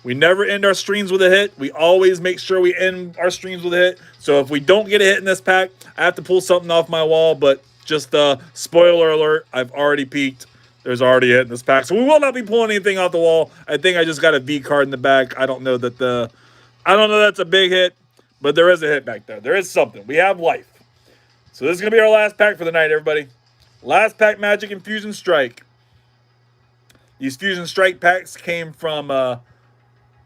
We never end our streams with a hit. We always make sure we end our streams with a hit. So if we don't get a hit in this pack, I have to pull something off my wall. But just spoiler alert, I've already peeked. There's already a hit in this pack. So we will not be pulling anything off the wall. I think I just got a V card in the back. I don't know that's a big hit, but there is a hit back there. There is something. We have life. So this is going to be our last pack for the night, everybody. Last pack, Magic Infusion Strike. These Fusion Strike packs came from a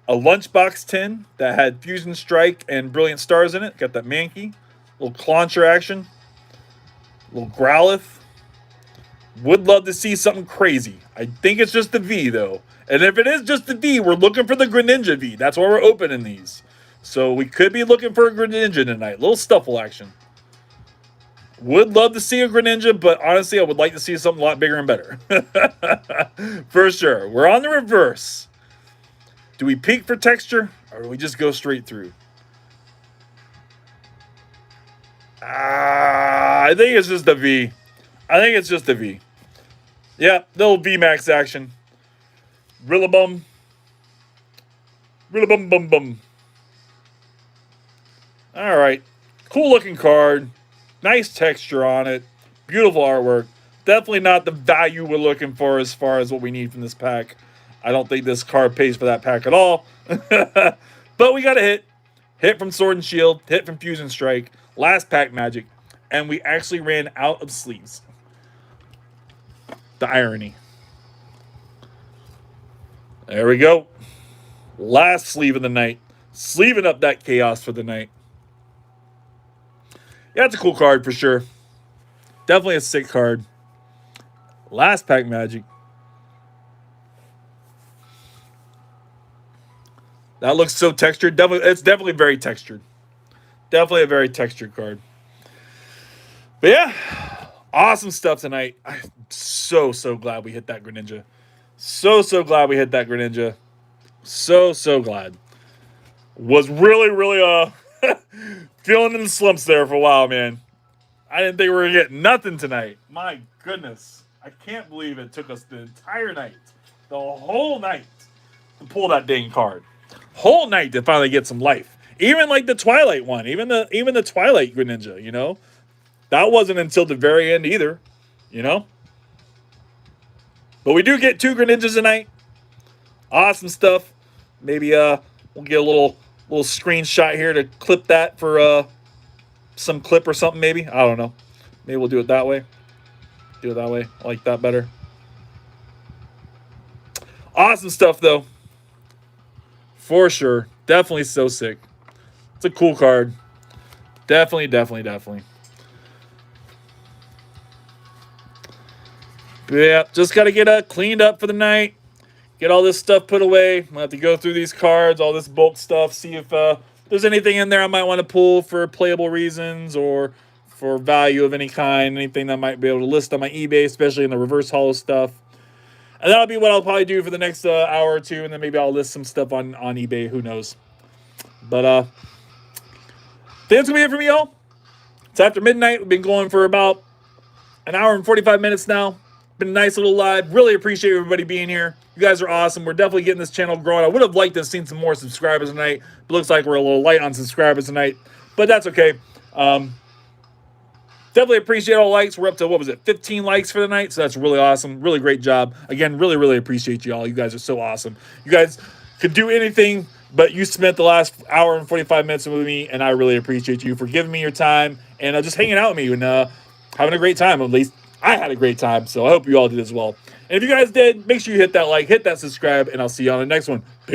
lunchbox tin that had Fusion Strike and Brilliant Stars in it. Got that Mankey, little Clauncher action, little Growlithe. Would love to see something crazy. I think it's just the V, though. And if it is just the V, we're looking for the Greninja V. That's why we're opening these. So we could be looking for a Greninja tonight. Little Stuffle action. Would love to see a Greninja, but honestly, I would like to see something a lot bigger and better. For sure. We're on the reverse. Do we peek for texture, or do we just go straight through? I think it's just a V. I think it's just a V. Yeah, little VMAX action. Rillabum. Rillabum bum bum. All right. Cool looking card. Nice texture on it. Beautiful artwork. Definitely not the value we're looking for as far as what we need from this pack. I don't think this card pays for that pack at all. But we got a hit. Hit from Sword and Shield. Hit from Fusion Strike. Last pack magic. And we actually ran out of sleeves. The irony. There we go. Last sleeve of the night. Sleeving up that chaos for the night. Yeah, it's a cool card for sure. Definitely a sick card. Last pack magic. That looks so textured. It's definitely very textured. Definitely a very textured card. But yeah, awesome stuff tonight. I'm so glad we hit that Greninja. So glad we hit that Greninja. So glad. Was really feeling in the slumps there for a while, man. I didn't think we were going to get nothing tonight. My goodness. I can't believe it took us the entire night. The whole night to pull that dang card. Whole night to finally get some life. Even like the Twilight one. Even the Twilight Greninja, you know? That wasn't until the very end either, you know? But we do get 2 Greninjas tonight. Awesome stuff. Maybe we'll get a little screenshot here to clip that for some clip or something maybe. I don't know. Maybe we'll do it that way. Do it that way. I like that better. Awesome stuff though. For sure. Definitely so sick. It's a cool card. Definitely. But yeah, just got to get cleaned up for the night. Get all this stuff put away. I'm going to have to go through these cards, all this bulk stuff, see if there's anything in there I might want to pull for playable reasons or for value of any kind, anything that I might be able to list on my eBay, especially in the reverse holo stuff. And that'll be what I'll probably do for the next hour or two, and then maybe I'll list some stuff on eBay. Who knows? But I think that's going to be it for me, y'all. It's after midnight. We've been going for about an hour and 45 minutes now. Been a nice little live. Really appreciate everybody being here. You guys are awesome. We're definitely getting this channel growing. I would have liked to have seen some more subscribers tonight. It looks like we're a little light on subscribers tonight, but that's okay. Definitely appreciate all the likes. We're up to, 15 likes for the night, so that's really awesome. Really great job. Again, really appreciate you all. You guys are so awesome. You guys could do anything, but you spent the last hour and 45 minutes with me, and I really appreciate you for giving me your time and just hanging out with me and having a great time. At least I had a great time, so I hope you all did as well. And if you guys did, make sure you hit that like, hit that subscribe, and I'll see you on the next one. Peace.